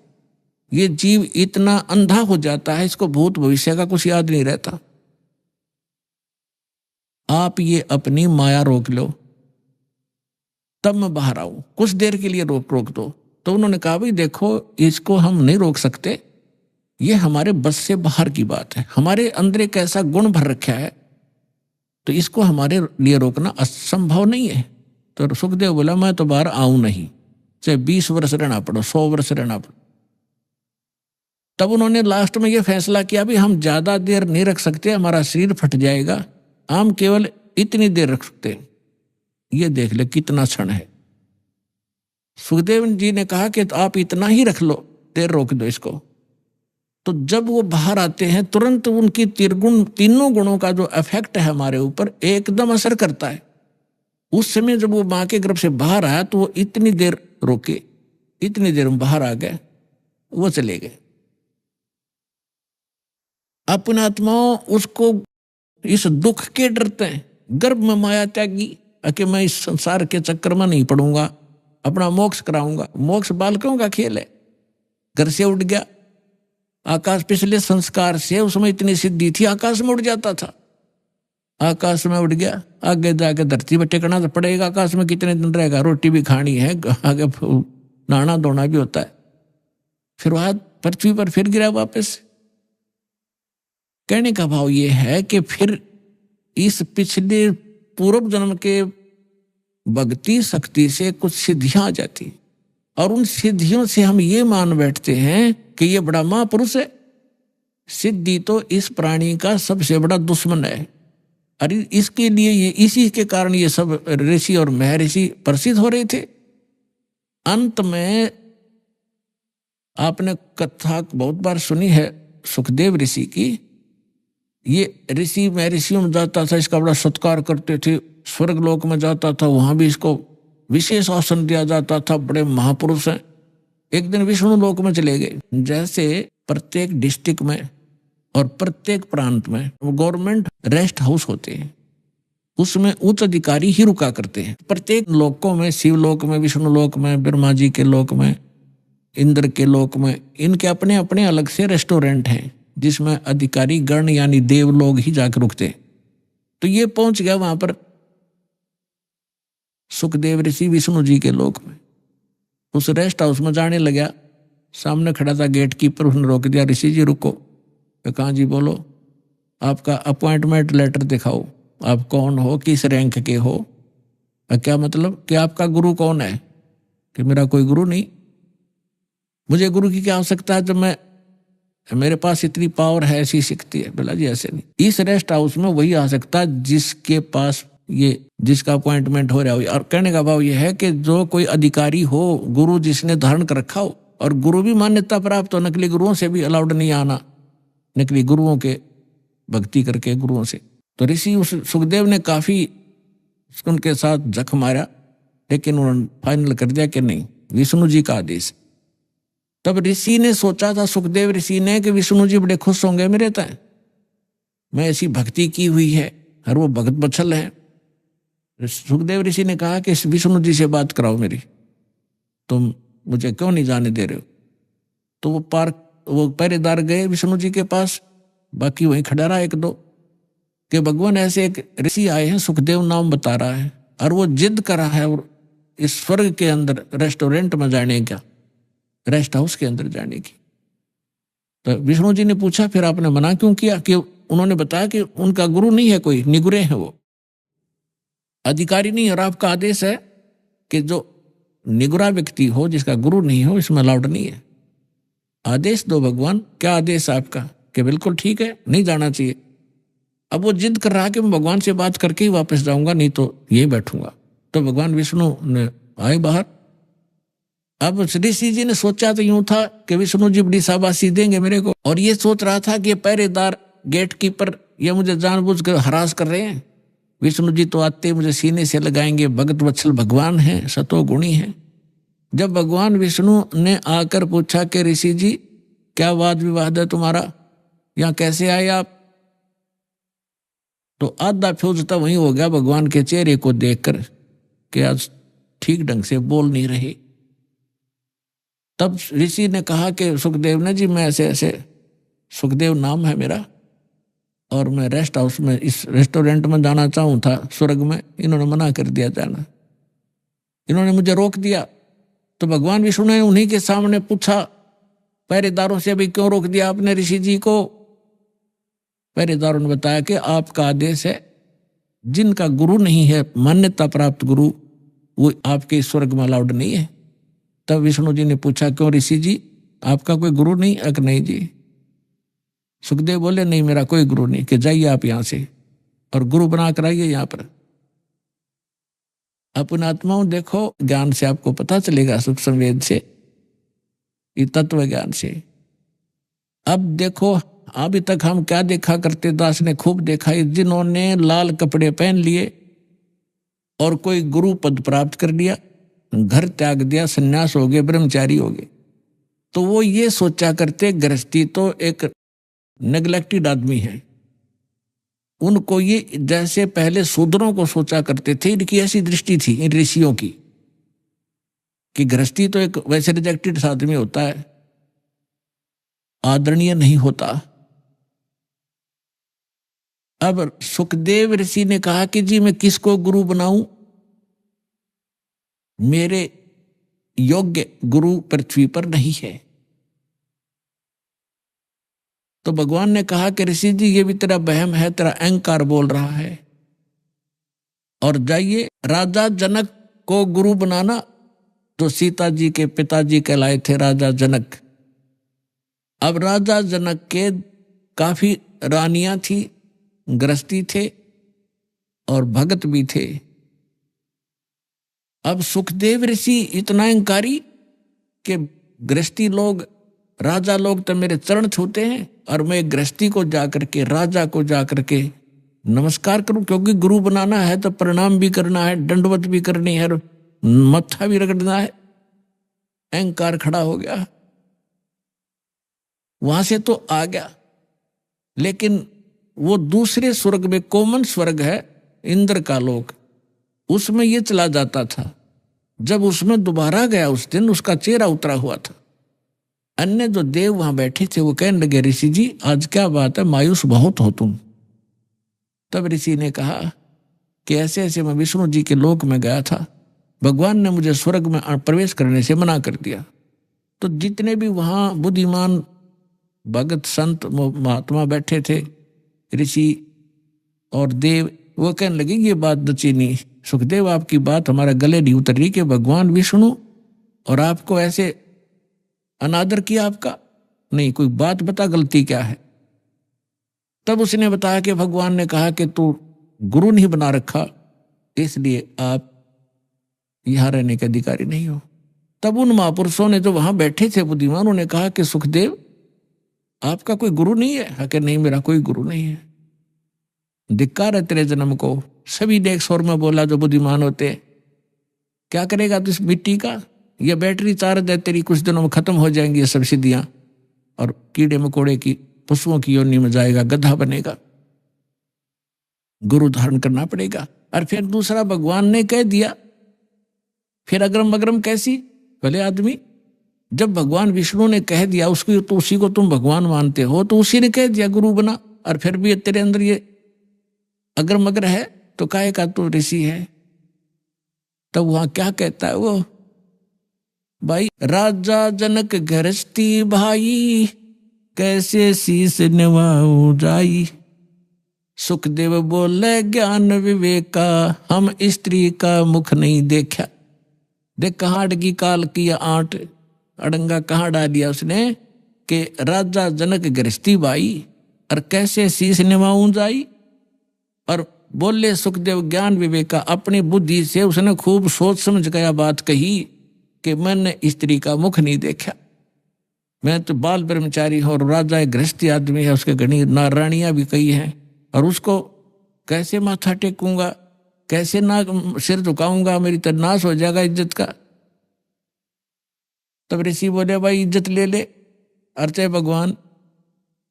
ये जीव इतना अंधा हो जाता है, इसको भूत भविष्य का कुछ याद नहीं रहता, आप ये अपनी माया रोक लो, तब मैं बाहर आऊं, कुछ देर के लिए रोक दो। तो उन्होंने कहा भाई देखो इसको हम नहीं रोक सकते, ये हमारे बस से बाहर की बात है, हमारे अंदर एक ऐसा गुण भर रखा है तो इसको हमारे लिए रोकना असंभव नहीं है। तो सुखदेव बोला मैं तो बाहर आऊं नहीं, चाहे 20 वर्ष रहना पड़ो, 100 वर्ष रहना पड़ो। तब उन्होंने लास्ट में ये फैसला किया भी हम ज्यादा देर नहीं रख सकते, हमारा शरीर फट जाएगा, हम केवल इतनी देर रख सकते हैं, ये देख ले कितना क्षण है। सुखदेव जी ने कहा कि तो आप इतना ही रख लो, देर रोक दो इसको। तो जब वो बाहर आते हैं तुरंत उनकी तीनों गुणों का जो इफेक्ट है हमारे ऊपर एकदम असर करता है। उस समय जब वो मां के गर्भ से बाहर आया तो वो इतनी देर रोके, इतनी देर में बाहर आ गए, वो चले गए। अपने आत्माओं उसको इस दुख के डरते हैं, गर्भ में माया त्यागी कि मैं इस संसार के चक्कर में नहीं पड़ूंगा, अपना मोक्ष कराऊंगा। मोक्ष बालकों का खेल है। घर से उठ गया आकाश, पिछले संस्कार से उसमें इतनी सिद्धि थी, आकाश में उड़ जाता था, आकाश में उड़ गया, आगे जाके धरती पर टेकना तो पड़ेगा, आकाश में कितने दिन रहेगा, रोटी भी खानी है, आगे नहाना धोना भी होता है। फिर वह पृथ्वी पर फिर गिरा वापस। कहने का भाव ये है कि फिर इस पिछले पूर्व जन्म के भक्ति शक्ति से कुछ सिद्धियां आ जाती, और उन सिद्धियों से हम ये मान बैठते हैं कि ये बड़ा महापुरुष है। सिद्धि तो इस प्राणी का सबसे बड़ा दुश्मन है। अरे इसके लिए ये, इसी के कारण ये सब ऋषि और महर्षि प्रसिद्ध हो रहे थे। अंत में आपने कथा बहुत बार सुनी है सुखदेव ऋषि की। ये ऋषि महर्षियों में जाता था, इसका बड़ा सत्कार करते थे। स्वर्ग लोक में जाता था, वहां भी इसको विशेष आसन दिया जाता था। बड़े महापुरुष हैं। एक दिन विष्णु लोक में चले गए। जैसे प्रत्येक डिस्ट्रिक्ट में और प्रत्येक प्रांत में गवर्नमेंट रेस्ट हाउस होते हैं, उसमें उच्च अधिकारी ही रुका करते हैं। प्रत्येक लोकों में, शिवलोक में, विष्णु लोक में, ब्रह्मा जी के लोक में, इंद्र के लोक में, इनके अपने अपने अलग से रेस्टोरेंट हैं जिसमें अधिकारी गण यानी देव लोग ही जाकर रुकते हैं। तो ये पहुंच गया वहां पर सुखदेव ऋषि विष्णु जी के लोक में। उस रेस्ट हाउस में जाने लगा। सामने खड़ा था गेट कीपर, उसने रोक दिया, ऋषि जी रुको। कहाँ जी बोलो, आपका अपॉइंटमेंट लेटर दिखाओ, आप कौन हो, किस रैंक के हो। क्या मतलब कि आपका गुरु कौन है? कि मेरा कोई गुरु नहीं, मुझे गुरु की क्या आवश्यकता है जब मेरे पास इतनी पावर है, ऐसी शक्ति है। बोला जी ऐसे नहीं, इस रेस्ट हाउस में वही आ सकता है जिसके पास ये, जिसका अपॉइंटमेंट हो रहा हो। और कहने का भाव ये है कि जो कोई अधिकारी हो, गुरु जिसने धारण कर रखा हो, और गुरु भी मान्यता प्राप्त हो। नकली गुरुओं से भी अलाउड नहीं आना, नकली गुरुओं के भक्ति करके गुरुओं से। तो ऋषि उस सुखदेव ने काफी उनके साथ जख मारा, लेकिन उन्होंने फाइनल कर दिया कि नहीं, विष्णु जी का आदेश। तब ऋषि ने सोचा था, सुखदेव ऋषि ने, कि विष्णु जी बड़े खुश होंगे मेरे तय, मैं ऐसी भक्ति की हुई है और वो भगत बछल है। सुखदेव ऋषि ने कहा कि विष्णु जी से बात कराओ मेरी, तुम मुझे क्यों नहीं जाने दे रहे हो। तो वो पहरेदार गए विष्णु जी के पास, बाकी वहीं खड़ा रहा एक दो, कि भगवान ऐसे एक ऋषि आए हैं, सुखदेव नाम बता रहा है, और वो जिद कर रहा है और इस स्वर्ग के अंदर रेस्टोरेंट में जाने का, रेस्ट हाउस के अंदर जाने की। तो विष्णु जी ने पूछा फिर आपने मना क्यों किया? कि उन्होंने बताया कि उनका गुरु नहीं है कोई, निगुरे हैं, वो अधिकारी नहीं, और आपका आदेश है कि जो निगुरा व्यक्ति हो, जिसका गुरु नहीं हो, इसमें अलाउड नहीं है। आदेश दो भगवान, क्या आदेश आपका? कि बिल्कुल ठीक है, नहीं जाना चाहिए। अब वो जिद कर रहा कि मैं भगवान से बात करके ही वापस जाऊंगा, नहीं तो यही बैठूंगा। तो भगवान विष्णु ने आए बाहर। अब ऋषि जी ने सोचा तो यूं था कि विष्णु जी बड़ी शाबाशी देंगे मेरे को, और ये सोच रहा था कि ये पहरेदार गेट कीपर ये मुझे जानबूझकर हरास कर रहे हैं। विष्णु जी तो आते मुझे सीने से लगाएंगे, भगत वत्सल भगवान हैं, सतो गुणी हैं। जब भगवान विष्णु ने आकर पूछा कि ऋषि जी क्या वाद विवाद है तुम्हारा, यहाँ कैसे आए आप, तो आधा फ्यूज तो वहीं हो गया भगवान के चेहरे को देखकर कि आज ठीक ढंग से बोल नहीं रहे। तब ऋषि ने कहा कि सुखदेव ने जी, मैं ऐसे ऐसे, सुखदेव नाम है मेरा, और मैं रेस्ट हाउस में, इस रेस्टोरेंट में जाना चाहूँ था स्वर्ग में, इन्होंने मना कर दिया जाना, इन्होंने मुझे रोक दिया। तो भगवान विष्णु ने उन्हीं के सामने पूछा पहरेदारों से, अभी क्यों रोक दिया आपने ऋषि जी को? पहरेदारों ने बताया कि आपका आदेश है, जिनका गुरु नहीं है, मान्यता प्राप्त गुरु, वो आपके स्वर्ग में अलाउड नहीं है। तब विष्णु जी ने पूछा क्यों ऋषि जी, आपका कोई गुरु नहीं? नहीं जी। सुखदेव बोले नहीं, मेरा कोई गुरु नहीं, कि जाइए आप यहां से और गुरु बना कर आइए यहाँ पर। अपने आत्माओं देखो, ज्ञान से आपको पता चलेगा, सुख संवेद से, तत्व ज्ञान से। अब देखो, अभी तक हम क्या देखा करते, दास ने खूब देखा, जिन्होंने लाल कपड़े पहन लिए और कोई गुरु पद प्राप्त कर लिया, घर त्याग दिया, सन्यास हो गए, ब्रह्मचारी हो गए, तो वो ये सोचा करते गृहस्थी तो एक नेग्लेक्टेड आदमी है। उनको ये जैसे पहले शूद्रों को सोचा करते थे, इनकी ऐसी दृष्टि थी इन ऋषियों की कि गृहस्थी तो एक वैसे रिजेक्टेड आदमी होता है, आदरणीय नहीं होता। अब सुखदेव ऋषि ने कहा कि जी मैं किसको गुरु बनाऊं, मेरे योग्य गुरु पृथ्वी पर नहीं है। तो भगवान ने कहा कि ऋषि जी ये भी तेरा वहम है, तेरा अहंकार बोल रहा है, और जाइए राजा जनक को गुरु बनाना। तो सीता जी के पिताजी कहलाए थे राजा जनक। अब राजा जनक के काफी रानियां थी, गृहस्थी थे और भगत भी थे। अब सुखदेव ऋषि इतना अहंकारी कि गृहस्थी लोग, राजा लोग तो मेरे चरण छूते हैं और मैं गृहस्थी को जाकर के, राजा को जाकर के नमस्कार करूं, क्योंकि गुरु बनाना है तो प्रणाम भी करना है, दंडवत भी करनी है, मत्था भी रगड़ना है। अहंकार खड़ा हो गया, वहां से तो आ गया, लेकिन वो दूसरे स्वर्ग में, कोमन स्वर्ग है इंद्र का लोक, उसमें ये चला जाता था। जब उसमें दोबारा गया उस दिन उसका चेहरा उतरा हुआ था। अन्य जो देव वहां बैठे थे वो कहने लगे, ऋषि जी आज क्या बात है, मायूस बहुत हो तुम। तब ऋषि ने कहा कि ऐसे ऐसे मैं विष्णु जी के लोक में गया था, भगवान ने मुझे स्वर्ग में प्रवेश करने से मना कर दिया। तो जितने भी वहां बुद्धिमान भगत संत महात्मा बैठे थे, ऋषि और देव, वो कहने लगे ये बात बची नहीं, सुखदेव आपकी बात हमारा गले नहीं उतर रही कि भगवान विष्णु और आपको ऐसे अनादर किया आपका, नहीं कोई बात बता, गलती क्या है। तब उसने बताया कि भगवान ने कहा कि तू गुरु नहीं बना रखा, इसलिए आप यहां रहने के अधिकारी नहीं हो। तब उन महापुरुषों ने जो वहां बैठे थे बुद्धिमान, उन्होंने कहा कि सुखदेव आपका कोई गुरु नहीं है? कि नहीं मेरा कोई गुरु नहीं है, धिक्कार है तेरे जन्म को। सभी ने एक स्वर में बोला जो बुद्धिमान होते, क्या करेगा तू इस मिट्टी का, ये बैटरी चार्ज है तेरी, कुछ दिनों में खत्म हो जाएंगी ये सब सिद्धियां, और कीड़े मकोड़े की पशुओं की योनि में जाएगा, गधा बनेगा, गुरु धारण करना पड़ेगा। और फिर दूसरा भगवान ने कह दिया, फिर अग्रम अग्रम कैसी भले आदमी, जब भगवान विष्णु ने कह दिया उसको, तो उसी को तुम भगवान मानते हो, तो उसी ने कह दिया गुरु बना, और फिर भी तेरे अंदर ये अग्रम अग्र है, तो काहे का तू ऋषि है। तब वहां क्या कहता है वो, भाई राजा जनक गृहस्थी भाई, कैसे शीस निभाऊं जाई। सुखदेव बोले ज्ञान विवेका, हम स्त्री का मुख नहीं देखा। देख कहाँ अड़गी काल की आंट, अड़ंगा कहाँ डाल दिया उसने कि राजा जनक गृहस्थी भाई और कैसे शीस निभाऊं जाई। और बोले सुखदेव ज्ञान विवेका, अपनी बुद्धि से उसने खूब सोच समझ गया बात कही कि मैंने स्त्री का मुख नहीं देखा, मैं तो बाल ब्रह्मचारी हूं और राजा गृहस्थी आदमी है, उसके घनी नारायणियां भी कही हैं, और उसको कैसे माथा टेकूंगा, कैसे ना सिर झुकाऊंगा, मेरी तो नाश हो जाएगा इज्जत का। तब ऋषि बोले भाई इज्जत ले ले, अर्चे भगवान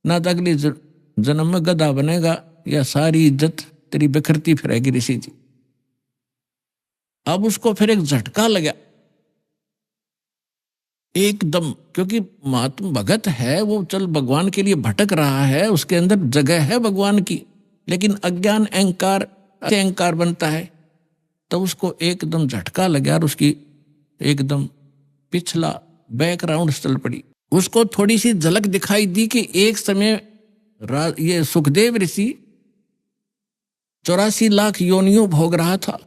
ना तो अगली जन्म में गधा बनेगा या सारी इज्जत तेरी बिखरती फिरेगी ऋषि जी। अब उसको फिर एक झटका लगा एकदम, क्योंकि महात्मा भगत है वो, चल भगवान के लिए भटक रहा है, उसके अंदर जगह है भगवान की, लेकिन अज्ञान अहंकार बनता है। तो उसको एकदम झटका लगा और उसकी एकदम पिछला बैकग्राउंड चल पड़ी। उसको थोड़ी सी झलक दिखाई दी कि एक समय ये सुखदेव ऋषि 84 लाख योनियों भोग रहा था,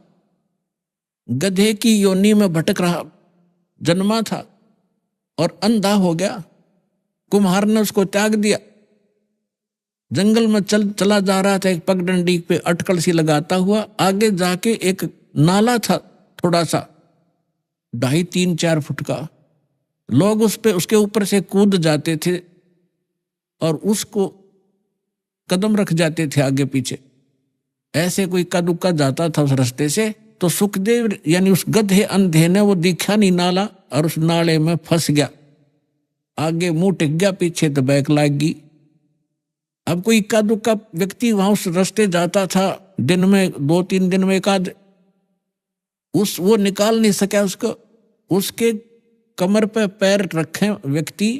गधे की योनि में भटक रहा जन्मा था और अंधा हो गया। कुम्हार ने उसको त्याग दिया, जंगल में चला जा रहा था, एक पगडंडी पे अटकल सी लगाता हुआ, आगे जाके एक नाला था थोड़ा सा 2.5-3-4 फुट का, लोग उस पे उसके ऊपर से कूद जाते थे और उसको कदम रख जाते थे आगे पीछे, ऐसे कोई इक्का दुक्का जाता था उस रास्ते से। तो सुखदेव यानी उस गधे अंधे ने वो दिखा नहीं नाला और उस नाले में फंस गया, आगे मुंह टिक गया, पीछे तो बैक लाग गई। अब कोई इक्का दुक्का व्यक्ति वहां उस रास्ते जाता था, दिन में 2-3 दिन में एक आध, वो निकाल नहीं सका उसको, उसके कमर पे पैर रखे व्यक्ति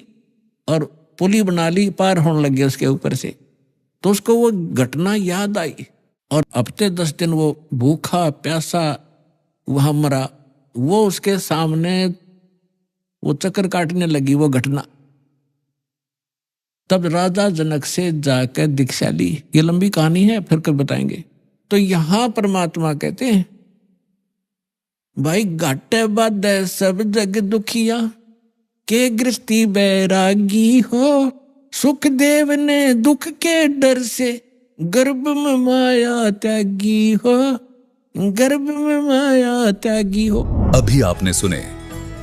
और पुली बना ली, पार होने लगे उसके ऊपर से। तो उसको वो घटना याद आई और हफ्ते 10 दिन वो भूखा प्यासा वहां मरा। वो उसके सामने वो चक्कर काटने लगी वो घटना। तब राजा जनक से जाकर दीक्षा ली। ये लंबी कहानी है, फिर कर बताएंगे। तो यहां परमात्मा कहते हैं भाई घाटे बाधे सब जग दुखिया के गृहस्थी बैरागी हो, सुखदेव ने दुख के डर से गर्भ में माया त्यागी हो, गर्भ में माया त्यागी हो। अभी आपने सुने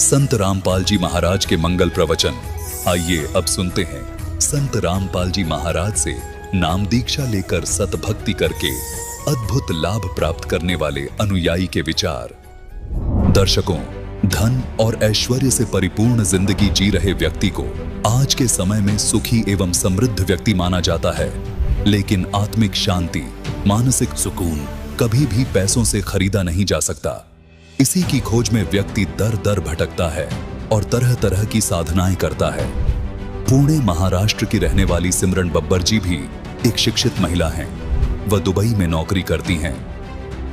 संत रामपाल जी महाराज के मंगल प्रवचन। आइए अब सुनते हैं संत रामपाल जी महाराज से नाम दीक्षा लेकर सतभक्ति करके अद्भुत लाभ प्राप्त करने वाले अनुयायी के विचार। दर्शकों, धन और ऐश्वर्य से परिपूर्ण जिंदगी जी रहे व्यक्ति को आज के समय में सुखी एवं समृद्ध व्यक्ति माना जाता है, लेकिन आत्मिक शांति, मानसिक सुकून कभी भी पैसों से खरीदा नहीं जा सकता। इसी की खोज में व्यक्ति दर दर भटकता है और तरह तरह की साधनाएं करता है। पुणे महाराष्ट्र की रहने वाली सिमरन बब्बर जी भी एक शिक्षित महिला हैं। वह दुबई में नौकरी करती हैं।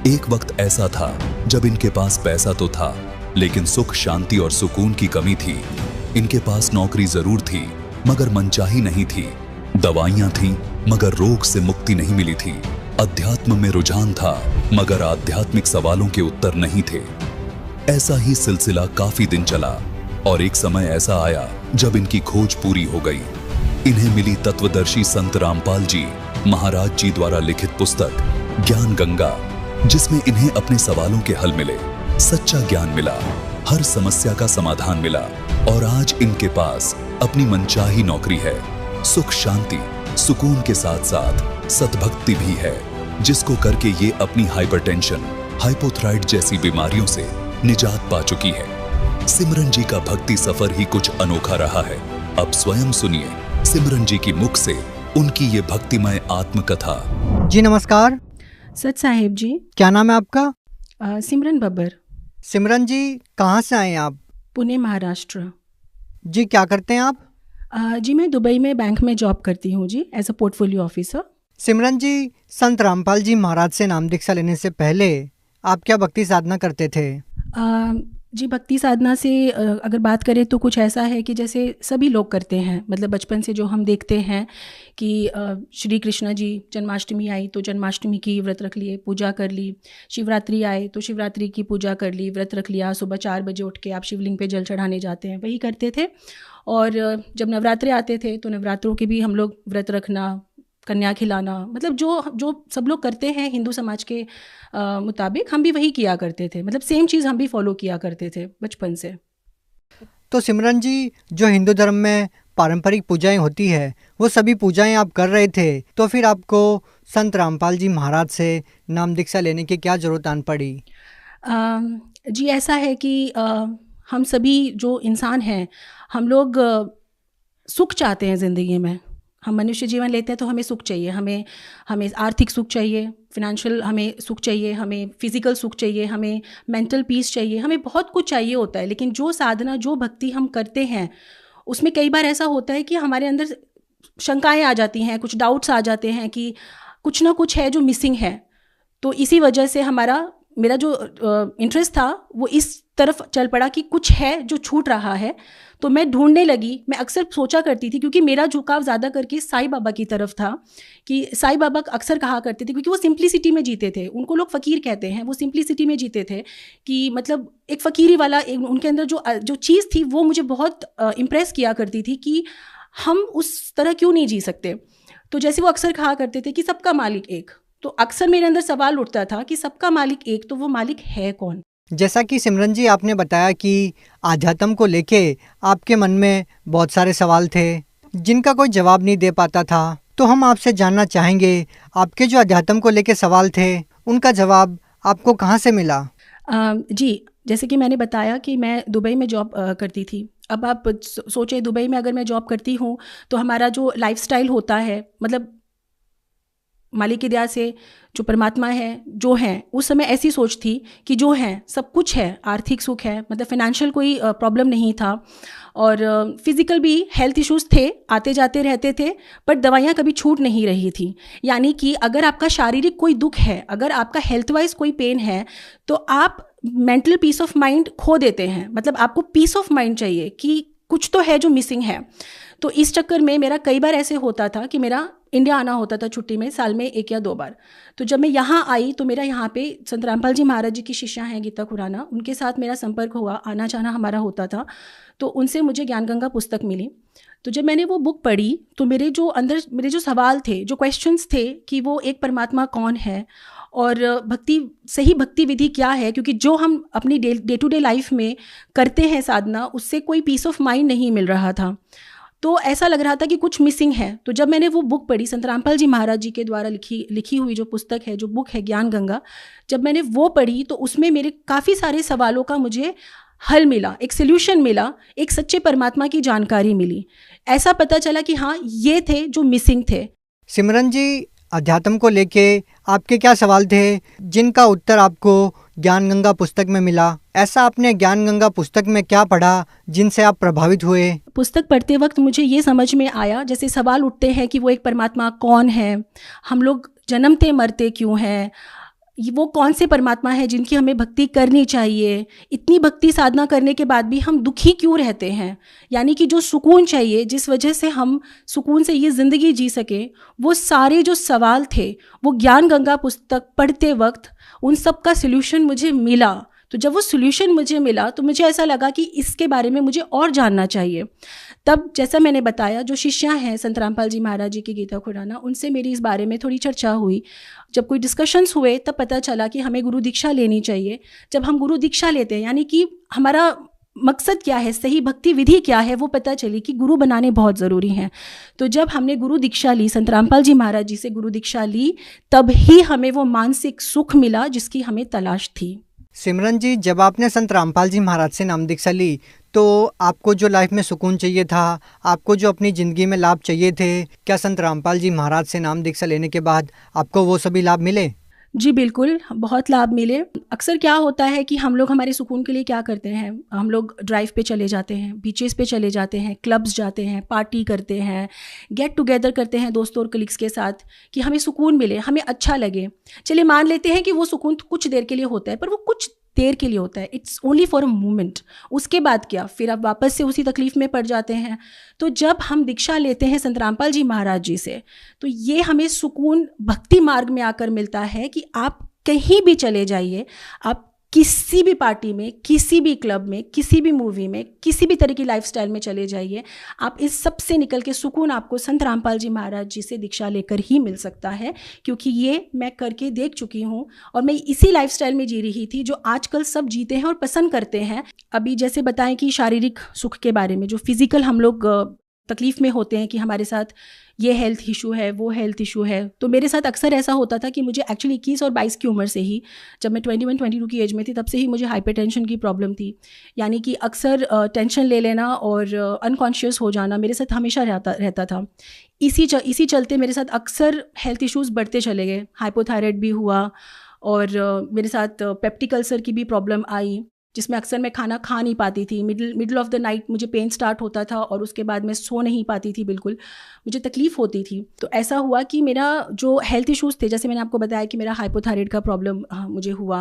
एक वक्त ऐसा था जब इनके पास पैसा तो था, लेकिन सुख, शांति और सुकून की कमी थी। इनके पास नौकरी जरूर थी, मगर मनचाही नहीं थी। दवाइयां थीं, मगर रोग से मुक्ति नहीं मिली थी। अध्यात्म में रुझान था, मगर आध्यात्मिक सवालों के उत्तर नहीं थे। ऐसा ही सिलसिला काफी दिन चला और एक समय ऐसा आया जब इनकी खोज पूरी हो गई। इन्हें मिली तत्वदर्शी संत रामपाल जी महाराज जी द्वारा लिखित पुस्तक ज्ञान गंगा, जिसमें इन्हें अपने सवालों के हल मिले, सच्चा ज्ञान मिला, हर समस्या का समाधान मिला और आज इनके पास अपनी मनचाही नौकरी है। सुख, शांति, सुकून के साथ साथ सतभक्ति भी है, जिसको करके ये अपनी हाइपरटेंशन, हाइपोथायराइड जैसी बीमारियों से निजात पा चुकी है। सिमरन जी का भक्ति सफर ही कुछ अनोखा रहा है। अब स्वयं सुनिए सिमरन जी की मुख से उनकी ये भक्तिमय आत्मकथा। जी नमस्कार। सच साहेब जी। क्या नाम है आपका? सिमरन बब्बर। सिमरन जी, कहाँ से आए हैं आप? पुणे महाराष्ट्र। जी क्या करते हैं आप? जी मैं दुबई में बैंक में जॉब करती हूँ जी, एज अ पोर्टफोलियो ऑफिसर। सिमरन जी, संत रामपाल जी महाराज से नाम दीक्षा लेने से पहले आप क्या भक्ति साधना करते थे? जी भक्ति साधना से अगर बात करें तो कुछ ऐसा है कि जैसे सभी लोग करते हैं, मतलब बचपन से जो हम देखते हैं कि श्री कृष्ण जी जन्माष्टमी आई तो जन्माष्टमी की व्रत रख लिए, पूजा कर ली। शिवरात्रि आए तो शिवरात्रि की पूजा कर ली, व्रत रख लिया। सुबह 4 बजे उठ के आप शिवलिंग पे जल चढ़ाने जाते हैं, वही करते थे। और जब नवरात्रे आते थे तो नवरात्रों के भी हम लोग व्रत रखना, कन्या खिलाना, मतलब जो सब लोग करते हैं हिंदू समाज के मुताबिक हम भी वही किया करते थे। मतलब सेम चीज़ हम भी फॉलो किया करते थे बचपन से। तो सिमरन जी, जो हिंदू धर्म में पारंपरिक पूजाएं होती है वो सभी पूजाएं आप कर रहे थे, तो फिर आपको संत रामपाल जी महाराज से नाम दीक्षा लेने की क्या ज़रूरत आन पड़ी? जी ऐसा है कि हम सभी जो इंसान हैं, हम लोग सुख चाहते हैं ज़िंदगी में। हम मनुष्य जीवन लेते हैं तो हमें सुख चाहिए, हमें आर्थिक सुख चाहिए, फिनेंशियल हमें सुख चाहिए, हमें फिजिकल सुख चाहिए, हमें मेंटल पीस चाहिए, हमें बहुत कुछ चाहिए होता है। लेकिन जो साधना, जो भक्ति हम करते हैं उसमें कई बार ऐसा होता है कि हमारे अंदर शंकाएं आ जाती हैं, कुछ डाउट्स आ जाते हैं कि कुछ ना कुछ है जो मिसिंग है। तो इसी वजह से मेरा जो इंटरेस्ट था वो इस तरफ चल पड़ा कि कुछ है जो छूट रहा है। तो मैं ढूंढने लगी। मैं अक्सर सोचा करती थी, क्योंकि मेरा झुकाव ज़्यादा करके साईं बाबा की तरफ था, कि साईं बाबा अक्सर कहा करते थे, क्योंकि वो सिंप्लिसिटी में जीते थे। उनको लोग फ़कीर कहते हैं, वो सिंप्लिसिटी में जीते थे कि मतलब एक फ़कीरी वाला उनके अंदर जो चीज़ थी वो मुझे बहुत इम्प्रेस किया करती थी कि हम उस तरह क्यों नहीं जी सकते। तो जैसे वो अक्सर कहा करते थे कि सबका मालिक एक, तो अक्सर मेरे अंदर सवाल उठता था कि सबका मालिक एक, तो वो मालिक है कौन? जैसा कि सिमरन जी आपने बताया कि आध्यात्म को लेके आपके मन में बहुत सारे सवाल थे जिनका कोई जवाब नहीं दे पाता था, तो हम आपसे जानना चाहेंगे आपके जो आध्यात्म को लेके सवाल थे उनका जवाब आपको कहाँ से मिला? जी जैसे कि मैंने बताया कि मैं दुबई में जॉब करती थी। अब आप सोचे दुबई में अगर मैं जॉब करती हूँ तो हमारा जो लाइफस्टाइल होता है, मतलब मालिक की दया से जो परमात्मा है जो हैं, उस समय ऐसी सोच थी कि जो हैं सब कुछ है, आर्थिक सुख है, मतलब फाइनेंशियल कोई प्रॉब्लम नहीं था, और फिज़िकल भी हेल्थ इश्यूज़ थे, आते जाते रहते थे, बट दवाइयाँ कभी छूट नहीं रही थी। यानी कि अगर आपका शारीरिक कोई दुख है, अगर आपका हेल्थ वाइज कोई पेन है, तो आप मेंटल पीस ऑफ माइंड खो देते हैं। मतलब आपको पीस ऑफ माइंड चाहिए कि कुछ तो है जो मिसिंग है। तो इस चक्कर में मेरा कई बार ऐसे होता था कि मेरा इंडिया आना होता था छुट्टी में, साल में 1 या 2 बार। तो जब मैं यहाँ आई तो मेरा यहाँ पे संत रामपाल जी महाराज जी की शिष्या हैं गीता खुराना, उनके साथ मेरा संपर्क हुआ, आना जाना हमारा होता था। तो उनसे मुझे ज्ञान गंगा पुस्तक मिली। तो जब मैंने वो बुक पढ़ी तो मेरे जो सवाल थे, जो क्वेश्चंस थे कि वो एक परमात्मा कौन है और सही भक्ति विधि क्या है, क्योंकि जो हम अपनी डे टू डे लाइफ में करते हैं साधना, उससे कोई पीस ऑफ माइंड नहीं मिल रहा था। तो ऐसा लग रहा था कि कुछ मिसिंग है। तो जब मैंने वो बुक पढ़ी, संत रामपाल जी महाराज जी के द्वारा लिखी हुई जो पुस्तक है, जो बुक है ज्ञान गंगा, जब मैंने वो पढ़ी तो उसमें मेरे काफ़ी सारे सवालों का मुझे हल मिला, एक सोल्यूशन मिला, एक सच्चे परमात्मा की जानकारी मिली। ऐसा पता चला कि हाँ, ये थे जो मिसिंग थे। सिमरन जी, अध्यात्म को लेके आपके क्या सवाल थे जिनका उत्तर आपको ज्ञान गंगा पुस्तक में मिला? ऐसा आपने ज्ञान गंगा पुस्तक में क्या पढ़ा जिनसे आप प्रभावित हुए? पुस्तक पढ़ते वक्त मुझे ये समझ में आया, जैसे सवाल उठते हैं कि वो एक परमात्मा कौन है, हम लोग जन्मते मरते क्यों हैं, वो कौन से परमात्मा है जिनकी हमें भक्ति करनी चाहिए, इतनी भक्ति साधना करने के बाद भी हम दुखी क्यों रहते हैं, यानी कि जो सुकून चाहिए, जिस वजह से हम सुकून से ये ज़िंदगी जी सके, वो सारे जो सवाल थे वो ज्ञान गंगा पुस्तक पढ़ते वक्त उन सब का सल्यूशन मुझे मिला। तो जब वो सल्यूशन मुझे मिला तो मुझे ऐसा लगा कि इसके बारे में मुझे और जानना चाहिए। तब जैसा मैंने बताया, जो शिष्या हैं संत रामपाल जी महाराज जी की गीता खुराना, उनसे मेरी इस बारे में थोड़ी चर्चा हुई। जब कोई डिस्कशंस हुए तब पता चला कि हमें गुरु दीक्षा लेनी चाहिए। जब हम गुरु दीक्षा लेते हैं, यानी कि हमारा मकसद क्या है, सही भक्ति विधि क्या है, वो पता चली कि गुरु बनाने बहुत ज़रूरी हैं। तो जब हमने गुरु दीक्षा ली, संत रामपाल जी महाराज जी से गुरु दीक्षा ली, तब ही हमें वो मानसिक सुख मिला जिसकी हमें तलाश थी। सिमरन जी, जब आपने संत रामपाल जी महाराज से नाम दीक्षा ली तो आपको जो लाइफ में सुकून चाहिए था, आपको जो अपनी ज़िंदगी में लाभ चाहिए थे, क्या संत रामपाल जी महाराज से नाम दीक्षा लेने के बाद आपको वो सभी लाभ मिले? जी बिल्कुल, बहुत लाभ मिले। अक्सर क्या होता है कि हम लोग हमारे सुकून के लिए क्या करते हैं, हम लोग ड्राइव पे चले जाते हैं, बीचेस पे चले जाते हैं, क्लब्स जाते हैं, पार्टी करते हैं, गेट टुगेदर करते हैं दोस्तों और कलीग्स के साथ कि हमें सुकून मिले, हमें अच्छा लगे। चलिए मान लेते हैं कि वो सुकून कुछ देर के लिए होता है, पर वो कुछ देर के लिए होता है, it's only for a moment. उसके बाद क्या, फिर आप वापस से उसी तकलीफ में पड़ जाते हैं। तो जब हम दीक्षा लेते हैं संत रामपाल जी महाराज जी से, तो ये हमें सुकून भक्ति मार्ग में आकर मिलता है कि आप कहीं भी चले जाइए, आप किसी भी पार्टी में, किसी भी क्लब में, किसी भी मूवी में, किसी भी तरह की लाइफस्टाइल में चले जाइए, आप इस सब से निकल के सुकून आपको संत रामपाल जी महाराज जी से दीक्षा लेकर ही मिल सकता है। क्योंकि ये मैं करके देख चुकी हूँ और मैं इसी लाइफस्टाइल में जी रही थी जो आजकल सब जीते हैं और पसंद करते हैं। अभी जैसे बताएं कि शारीरिक सुख के बारे में, जो फिजिकल हम लोग तकलीफ़ में होते हैं कि हमारे साथ ये हेल्थ इशू है, वो हेल्थ इशू है, तो मेरे साथ अक्सर ऐसा होता था कि मुझे एक्चुअली 21 और 22 की उम्र से ही, जब मैं 21-22 की एज में थी, तब से ही मुझे हाइपरटेंशन की प्रॉब्लम थी। यानी कि अक्सर टेंशन ले लेना और अनकॉन्शियस हो जाना मेरे साथ हमेशा रहता था। इसी चलते मेरे साथ अक्सर हेल्थ इश्यूज़ बढ़ते चले गए। हाइपोथायराइड भी हुआ और मेरे साथ पेप्टिक अल्सर की भी प्रॉब्लम आई, जिसमें अक्सर मैं खाना खा नहीं पाती थी। मिडल ऑफ द नाइट मुझे पेन स्टार्ट होता था और उसके बाद मैं सो नहीं पाती थी, बिल्कुल मुझे तकलीफ़ होती थी। तो ऐसा हुआ कि मेरा जो हेल्थ इश्यूज़ थे, जैसे मैंने आपको बताया कि मेरा हाइपोथायराइड का प्रॉब्लम मुझे हुआ,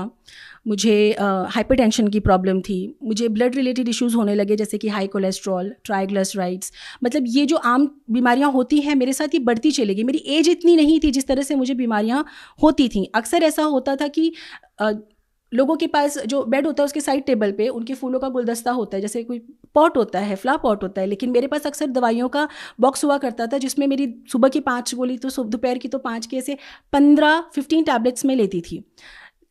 मुझे हाइपरटेंशन की प्रॉब्लम थी, मुझे ब्लड रिलेटेड इश्यूज़ होने लगे जैसे कि हाई कोलेस्ट्रॉल, ट्राइग्लिसराइड्स, मतलब ये जो आम बीमारियां होती हैं मेरे साथ ये बढ़ती चली गई। मेरी एज इतनी नहीं थी जिस तरह से मुझे बीमारियां होती थीं। अक्सर ऐसा होता था कि लोगों के पास जो बेड होता है उसके साइड टेबल पे उनके फूलों का गुलदस्ता होता है, जैसे कोई पॉट होता है, फ्लावर पॉट होता है, लेकिन मेरे पास अक्सर दवाइयों का बॉक्स हुआ करता था जिसमें मेरी सुबह की 5 गोली तो दोपहर की तो 5 की, ऐसे 15-15 टैबलेट्स में लेती थी।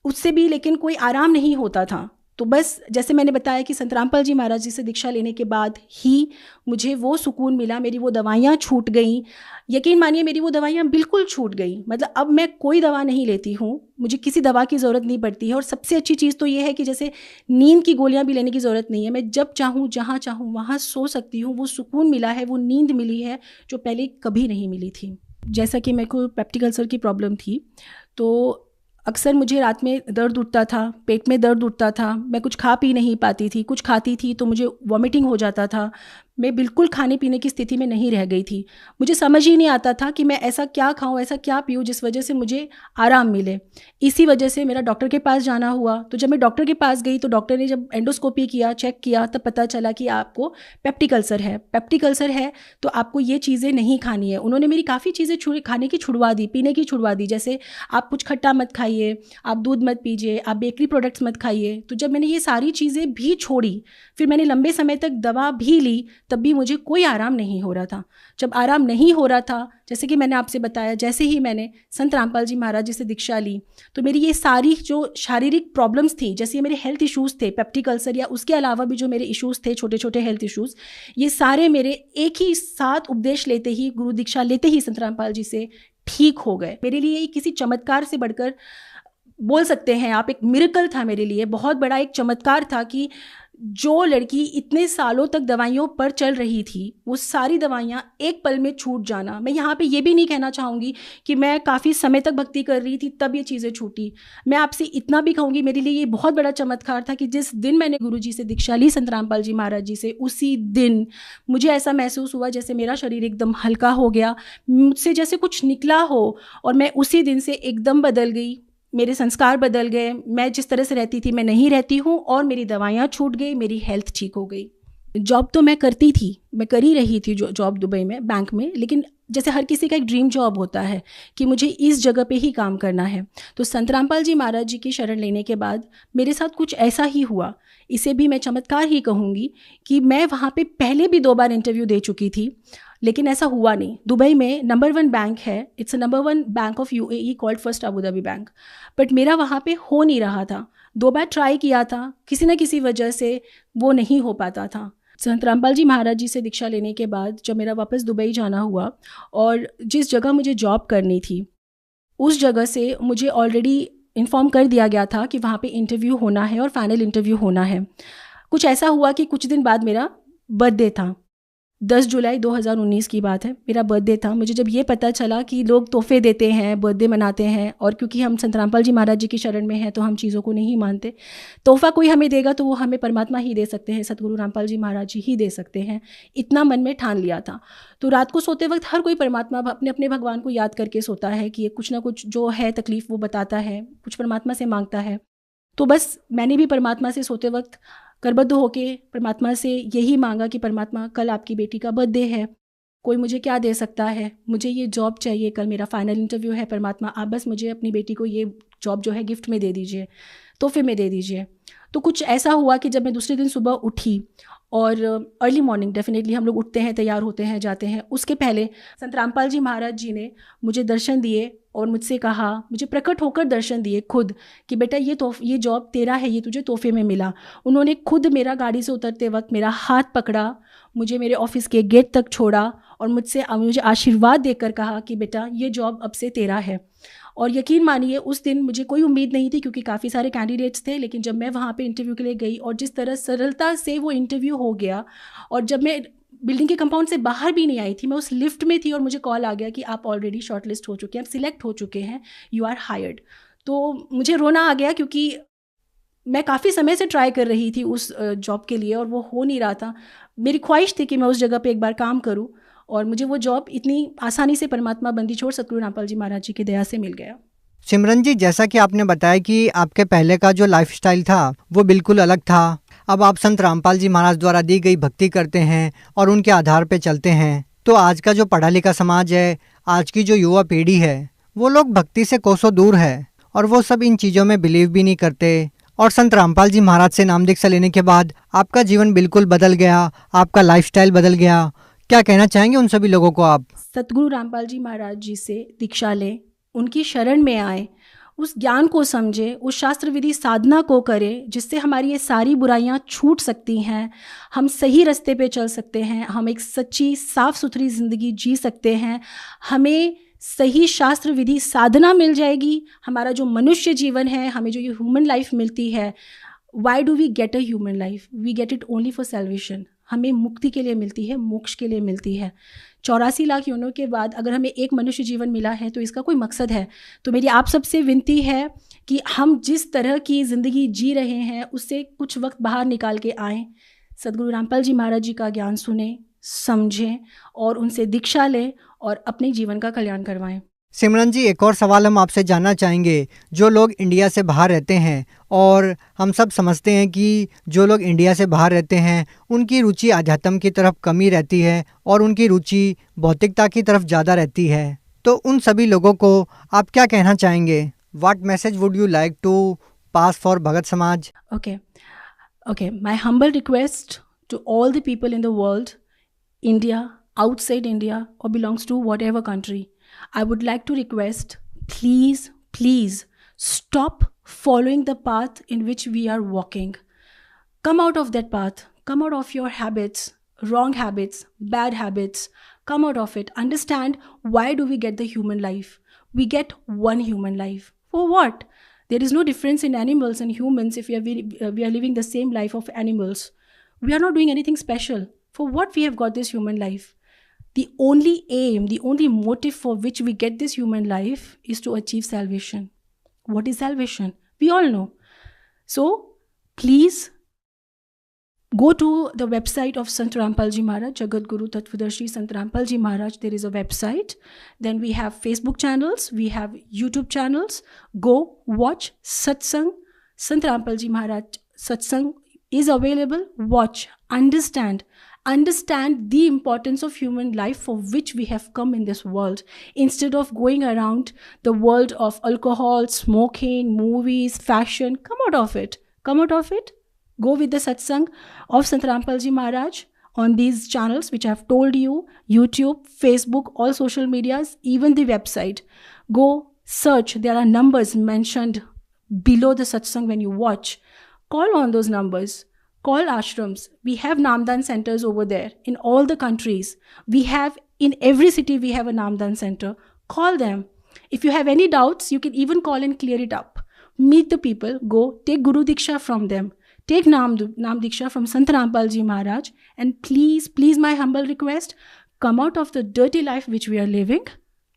उससे भी लेकिन कोई आराम नहीं होता था। तो बस जैसे मैंने बताया कि संत रामपाल जी महाराज जी से दीक्षा लेने के बाद ही मुझे वो सुकून मिला, मेरी वो दवाइयाँ छूट गई। यकीन मानिए मेरी वो दवाइयाँ बिल्कुल छूट गई, मतलब अब मैं कोई दवा नहीं लेती हूँ, मुझे किसी दवा की ज़रूरत नहीं पड़ती है। और सबसे अच्छी चीज़ तो ये है कि जैसे नींद की गोलियाँ भी लेने की ज़रूरत नहीं है, मैं जब चाहूँ जहाँ चाहूँ वहाँ सो सकती हूँ। वो सुकून मिला है, वो नींद मिली है जो पहले कभी नहीं मिली थी। जैसा कि मेरे को पेप्टिक अल्सर की प्रॉब्लम थी, तो अक्सर मुझे रात में दर्द उठता था, पेट में दर्द उठता था, मैं कुछ खा पी नहीं पाती थी, कुछ खाती थी तो मुझे वॉमिटिंग हो जाता था, मैं बिल्कुल खाने पीने की स्थिति में नहीं रह गई थी। मुझे समझ ही नहीं आता था कि मैं ऐसा क्या खाऊं, ऐसा क्या पीऊं जिस वजह से मुझे आराम मिले। इसी वजह से मेरा डॉक्टर के पास जाना हुआ। तो जब मैं डॉक्टर के पास गई तो डॉक्टर ने जब एंडोस्कोपी किया, चेक किया, तब पता चला कि आपको पेप्टिक अल्सर है। पेप्टिक अल्सर है तो आपको ये चीज़ें नहीं खानी है। उन्होंने मेरी काफ़ी चीज़ें खाने की छुड़वा दी, पीने की छुड़वा दी, जैसे आप कुछ खट्टा मत खाइए, आप दूध मत पीजिए, आप बेकरी प्रोडक्ट्स मत खाइए। तो जब मैंने ये सारी चीज़ें भी छोड़ी, फिर मैंने लंबे समय तक दवा भी ली, तब भी मुझे कोई आराम नहीं हो रहा था। जब आराम नहीं हो रहा था, जैसे कि मैंने आपसे बताया, जैसे ही मैंने संत रामपाल जी महाराज जी से दीक्षा ली, तो मेरी ये सारी जो शारीरिक प्रॉब्लम्स थी, जैसे ये मेरे हेल्थ इश्यूज़ थे, पेप्टिक अल्सर या उसके अलावा भी जो मेरे इश्यूज़ थे, छोटे छोटे हेल्थ इश्यूज़, ये सारे मेरे एक ही साथ उपदेश लेते ही, गुरु दीक्षा लेते ही संत रामपाल जी से ठीक हो गए। मेरे लिए ये किसी चमत्कार से बढ़कर बोल सकते हैं आप, एक मिरेकल था मेरे लिए, बहुत बड़ा एक चमत्कार था कि जो लड़की इतने सालों तक दवाइयों पर चल रही थी, वो सारी दवाइयाँ एक पल में छूट जाना। मैं यहाँ पे ये भी नहीं कहना चाहूँगी कि मैं काफ़ी समय तक भक्ति कर रही थी तब ये चीज़ें छूटी। मैं आपसे इतना भी कहूँगी, मेरे लिए ये बहुत बड़ा चमत्कार था कि जिस दिन मैंने गुरु जी से दीक्षा ली, संत रामपाल जी महाराज जी से, उसी दिन मुझे ऐसा महसूस हुआ जैसे मेरा शरीर एकदम हल्का हो गया, मुझसे जैसे कुछ निकला हो, और मैं उसी दिन से एकदम बदल गई। मेरे संस्कार बदल गए, मैं जिस तरह से रहती थी मैं नहीं रहती हूँ, और मेरी दवाइयाँ छूट गई, मेरी हेल्थ ठीक हो गई। जॉब तो मैं करती थी, मैं कर ही रही थी जॉब दुबई में, बैंक में, लेकिन जैसे हर किसी का एक ड्रीम जॉब होता है कि मुझे इस जगह पे ही काम करना है। तो संत रामपाल जी महाराज जी की शरण लेने के बाद मेरे साथ कुछ ऐसा ही हुआ, इसे भी मैं चमत्कार ही कहूँगी, कि मैं वहाँ पे पहले भी 2 बार इंटरव्यू दे चुकी थी, लेकिन ऐसा हुआ नहीं। दुबई में नंबर 1 बैंक है, it's number 1 bank of UAE called first Abu Dhabi bank, but मेरा वहाँ पे हो नहीं रहा था। 2 बार ट्राई किया था, किसी न किसी वजह से वो नहीं हो पाता था। संत रामपाल जी महाराज जी से दीक्षा लेने के बाद जब मेरा वापस दुबई जाना हुआ, और जिस जगह मुझे जॉब करनी थी उस जगह से मुझे ऑलरेडी इन्फॉर्म कर दिया गया था कि वहाँ पे इंटरव्यू होना है और फाइनल इंटरव्यू होना है। कुछ ऐसा हुआ कि कुछ दिन बाद मेरा बर्थडे था, 10 जुलाई 2019 की बात है, मेरा बर्थडे था। मुझे जब ये पता चला कि लोग तोहफे देते हैं, बर्थडे मनाते हैं, और क्योंकि हम संत रामपाल जी महाराज जी की शरण में हैं तो हम चीज़ों को नहीं मानते, तोहफा कोई हमें देगा तो वो हमें परमात्मा ही दे सकते हैं, सतगुरु रामपाल जी महाराज जी ही दे सकते हैं, इतना मन में ठान लिया था। तो रात को सोते वक्त हर कोई परमात्मा, अपने अपने भगवान को याद करके सोता है कि ये कुछ ना कुछ जो है तकलीफ़ वो बताता है, कुछ परमात्मा से मांगता है। तो बस मैंने भी परमात्मा से सोते वक्त करबद्ध होके परमात्मा से यही मांगा कि परमात्मा, कल आपकी बेटी का बर्थडे है, कोई मुझे क्या दे सकता है, मुझे ये जॉब चाहिए, कल मेरा फाइनल इंटरव्यू है, परमात्मा आप बस मुझे अपनी बेटी को ये जॉब जो है गिफ्ट में दे दीजिए, तोहफे में दे दीजिए। तो कुछ ऐसा हुआ कि जब मैं दूसरे दिन सुबह उठी, और अर्ली मॉर्निंग डेफिनेटली हम लोग उठते हैं, तैयार होते हैं, जाते हैं, उसके पहले संत रामपाल जी महाराज जी ने मुझे दर्शन दिए और मुझसे कहा, मुझे प्रकट होकर दर्शन दिए खुद, कि बेटा ये जॉब तेरा है, ये तुझे तोहफे में मिला। उन्होंने खुद मेरा गाड़ी से उतरते वक्त मेरा हाथ पकड़ा, मुझे मेरे ऑफिस के गेट तक छोड़ा और मुझे आशीर्वाद देकर कहा कि बेटा ये जॉब अब से तेरा है। और यकीन मानिए उस दिन मुझे कोई उम्मीद नहीं थी, क्योंकि काफ़ी सारे कैंडिडेट्स थे, लेकिन जब मैं वहाँ पे इंटरव्यू के लिए गई और जिस तरह सरलता से वो इंटरव्यू हो गया, और जब मैं बिल्डिंग के कंपाउंड से बाहर भी नहीं आई थी, मैं उस लिफ्ट में थी और मुझे कॉल आ गया कि आप ऑलरेडी शॉर्टलिस्ट हो चुके हैं, आप सिलेक्ट हो चुके हैं, यू आर हायर्ड। तो मुझे रोना आ गया, क्योंकि मैं काफ़ी समय से ट्राई कर रही थी उस जॉब के लिए और वो हो नहीं रहा था। मेरी ख्वाहिश थी कि मैं उस जगह पे एक बार काम करूं, और मुझे वो जॉब इतनी आसानी से परमात्मा बंदी छोड़ सतगुरु रामपाल जी महाराज जी की दया से मिल गया। सिमरन जी, जैसा कि आपने बताया कि आपके पहले का जो लाइफस्टाइल था वो बिल्कुल अलग था, अब आप संत रामपाल जी महाराज द्वारा दी गई भक्ति करते हैं और उनके आधार पे चलते हैं, तो आज का जो पढ़ा लिखा समाज है, आज की जो युवा पीढ़ी है, वो लोग भक्ति से कोसों दूर है और वो सब इन चीज़ों में बिलीव भी नहीं करते। और संत रामपाल जी महाराज से नाम दीक्षा लेने के बाद आपका जीवन बिल्कुल बदल गया, आपका लाइफस्टाइल बदल गया। क्या कहना चाहेंगे उन सभी लोगों को आप? सतगुरु रामपाल जी महाराज जी से दीक्षा लें, उनकी शरण में आए, उस ज्ञान को समझे, उस शास्त्र विधि साधना को करें, जिससे हमारी ये सारी बुराइयां छूट सकती हैं, हम सही रास्ते पे चल सकते हैं, हम एक सच्ची साफ सुथरी ज़िंदगी जी सकते हैं, हमें सही शास्त्र विधि साधना मिल जाएगी। हमारा जो मनुष्य जीवन है, हमें जो ये ह्यूमन लाइफ मिलती है, why do we get a human life? We get it only for salvation. हमें मुक्ति के लिए मिलती है, मोक्ष के लिए मिलती है। 84 लाख योनियों के बाद अगर हमें एक मनुष्य जीवन मिला है तो इसका कोई मकसद है। तो मेरी आप सबसे विनती है कि हम जिस तरह की ज़िंदगी जी रहे हैं उससे कुछ वक्त बाहर निकाल के आएँ, सदगुरु रामपाल जी महाराज जी का ज्ञान सुने, समझें और उनसे दीक्षा लें और अपने जीवन का कल्याण करवाएं। सिमरन जी, एक और सवाल हम आपसे जानना चाहेंगे। जो लोग इंडिया से बाहर रहते हैं, और हम सब समझते हैं कि जो लोग इंडिया से बाहर रहते हैं उनकी रुचि आध्यात्म की तरफ कमी रहती है और उनकी रुचि भौतिकता की तरफ ज़्यादा रहती है, तो उन सभी लोगों को आप क्या कहना चाहेंगे? What message would you like to pass for Bhagat Samaj? Okay, my humble request to all the people in the world, India, outside India, or belongs to whatever country, I would like to request, please stop following the path in which we are walking. Come out of that path. Come out of your habits, wrong habits, bad habits. Come out of it. Understand, why do we get the human life? We get one human life. For what? There is no difference in animals and humans if we are living the same life of animals. We are not doing anything special. For what we have got this human life? The only aim, the only motive for which we get this human life is to achieve salvation. What is salvation? We all know. So, please go to the website of Sant Rampal Ji Maharaj, Jagat Guru Tattvadarshi Sant Rampal Ji Maharaj. There is a website. Then we have Facebook channels. We have YouTube channels. Go watch Satsang. Sant Rampal Ji Maharaj Satsang is available. Watch. Understand the importance of human life for which we have come in this world. Instead of going around the world of alcohol, smoking, movies, fashion, come out of it. Come out of it. Go with the satsang of Sant Rampal Ji Maharaj on these channels which I have told you, YouTube, Facebook, all social medias, even the website. Go search. There are numbers mentioned below the satsang when you watch. Call on those numbers. Call ashrams. We have Namdan centers over there in all the countries. We have, in every city, we have a Namdan center. Call them. If you have any doubts, you can even call and clear it up. Meet the people. Go take Guru Diksha from them. Take Nam Diksha from Sant Rampal Ji Maharaj. And please, my humble request, come out of the dirty life which we are living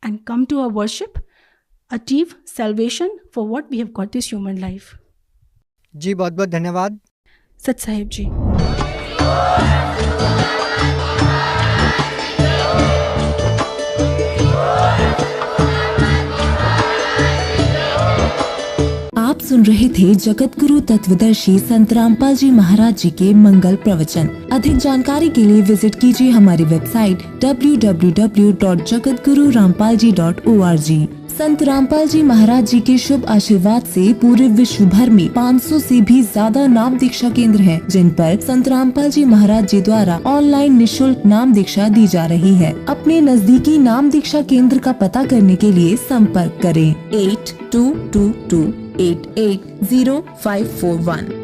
and come to our worship. Achieve salvation for what we have got this human life. जी बहुत बहुत धन्यवाद सत साहिब जी। आप सुन रहे थे जगत गुरु तत्वदर्शी संत रामपाल जी महाराज जी के मंगल प्रवचन। अधिक जानकारी के लिए विजिट कीजिए हमारी वेबसाइट www.jagatgururampalji.org। संत रामपाल जी महाराज जी के शुभ आशीर्वाद से पूरे विश्व भर में 500 से भी ज्यादा नाम दीक्षा केंद्र हैं, जिन पर संत रामपाल जी महाराज जी द्वारा ऑनलाइन निशुल्क नाम दीक्षा दी जा रही है। अपने नजदीकी नाम दीक्षा केंद्र का पता करने के लिए संपर्क करें 8222880541।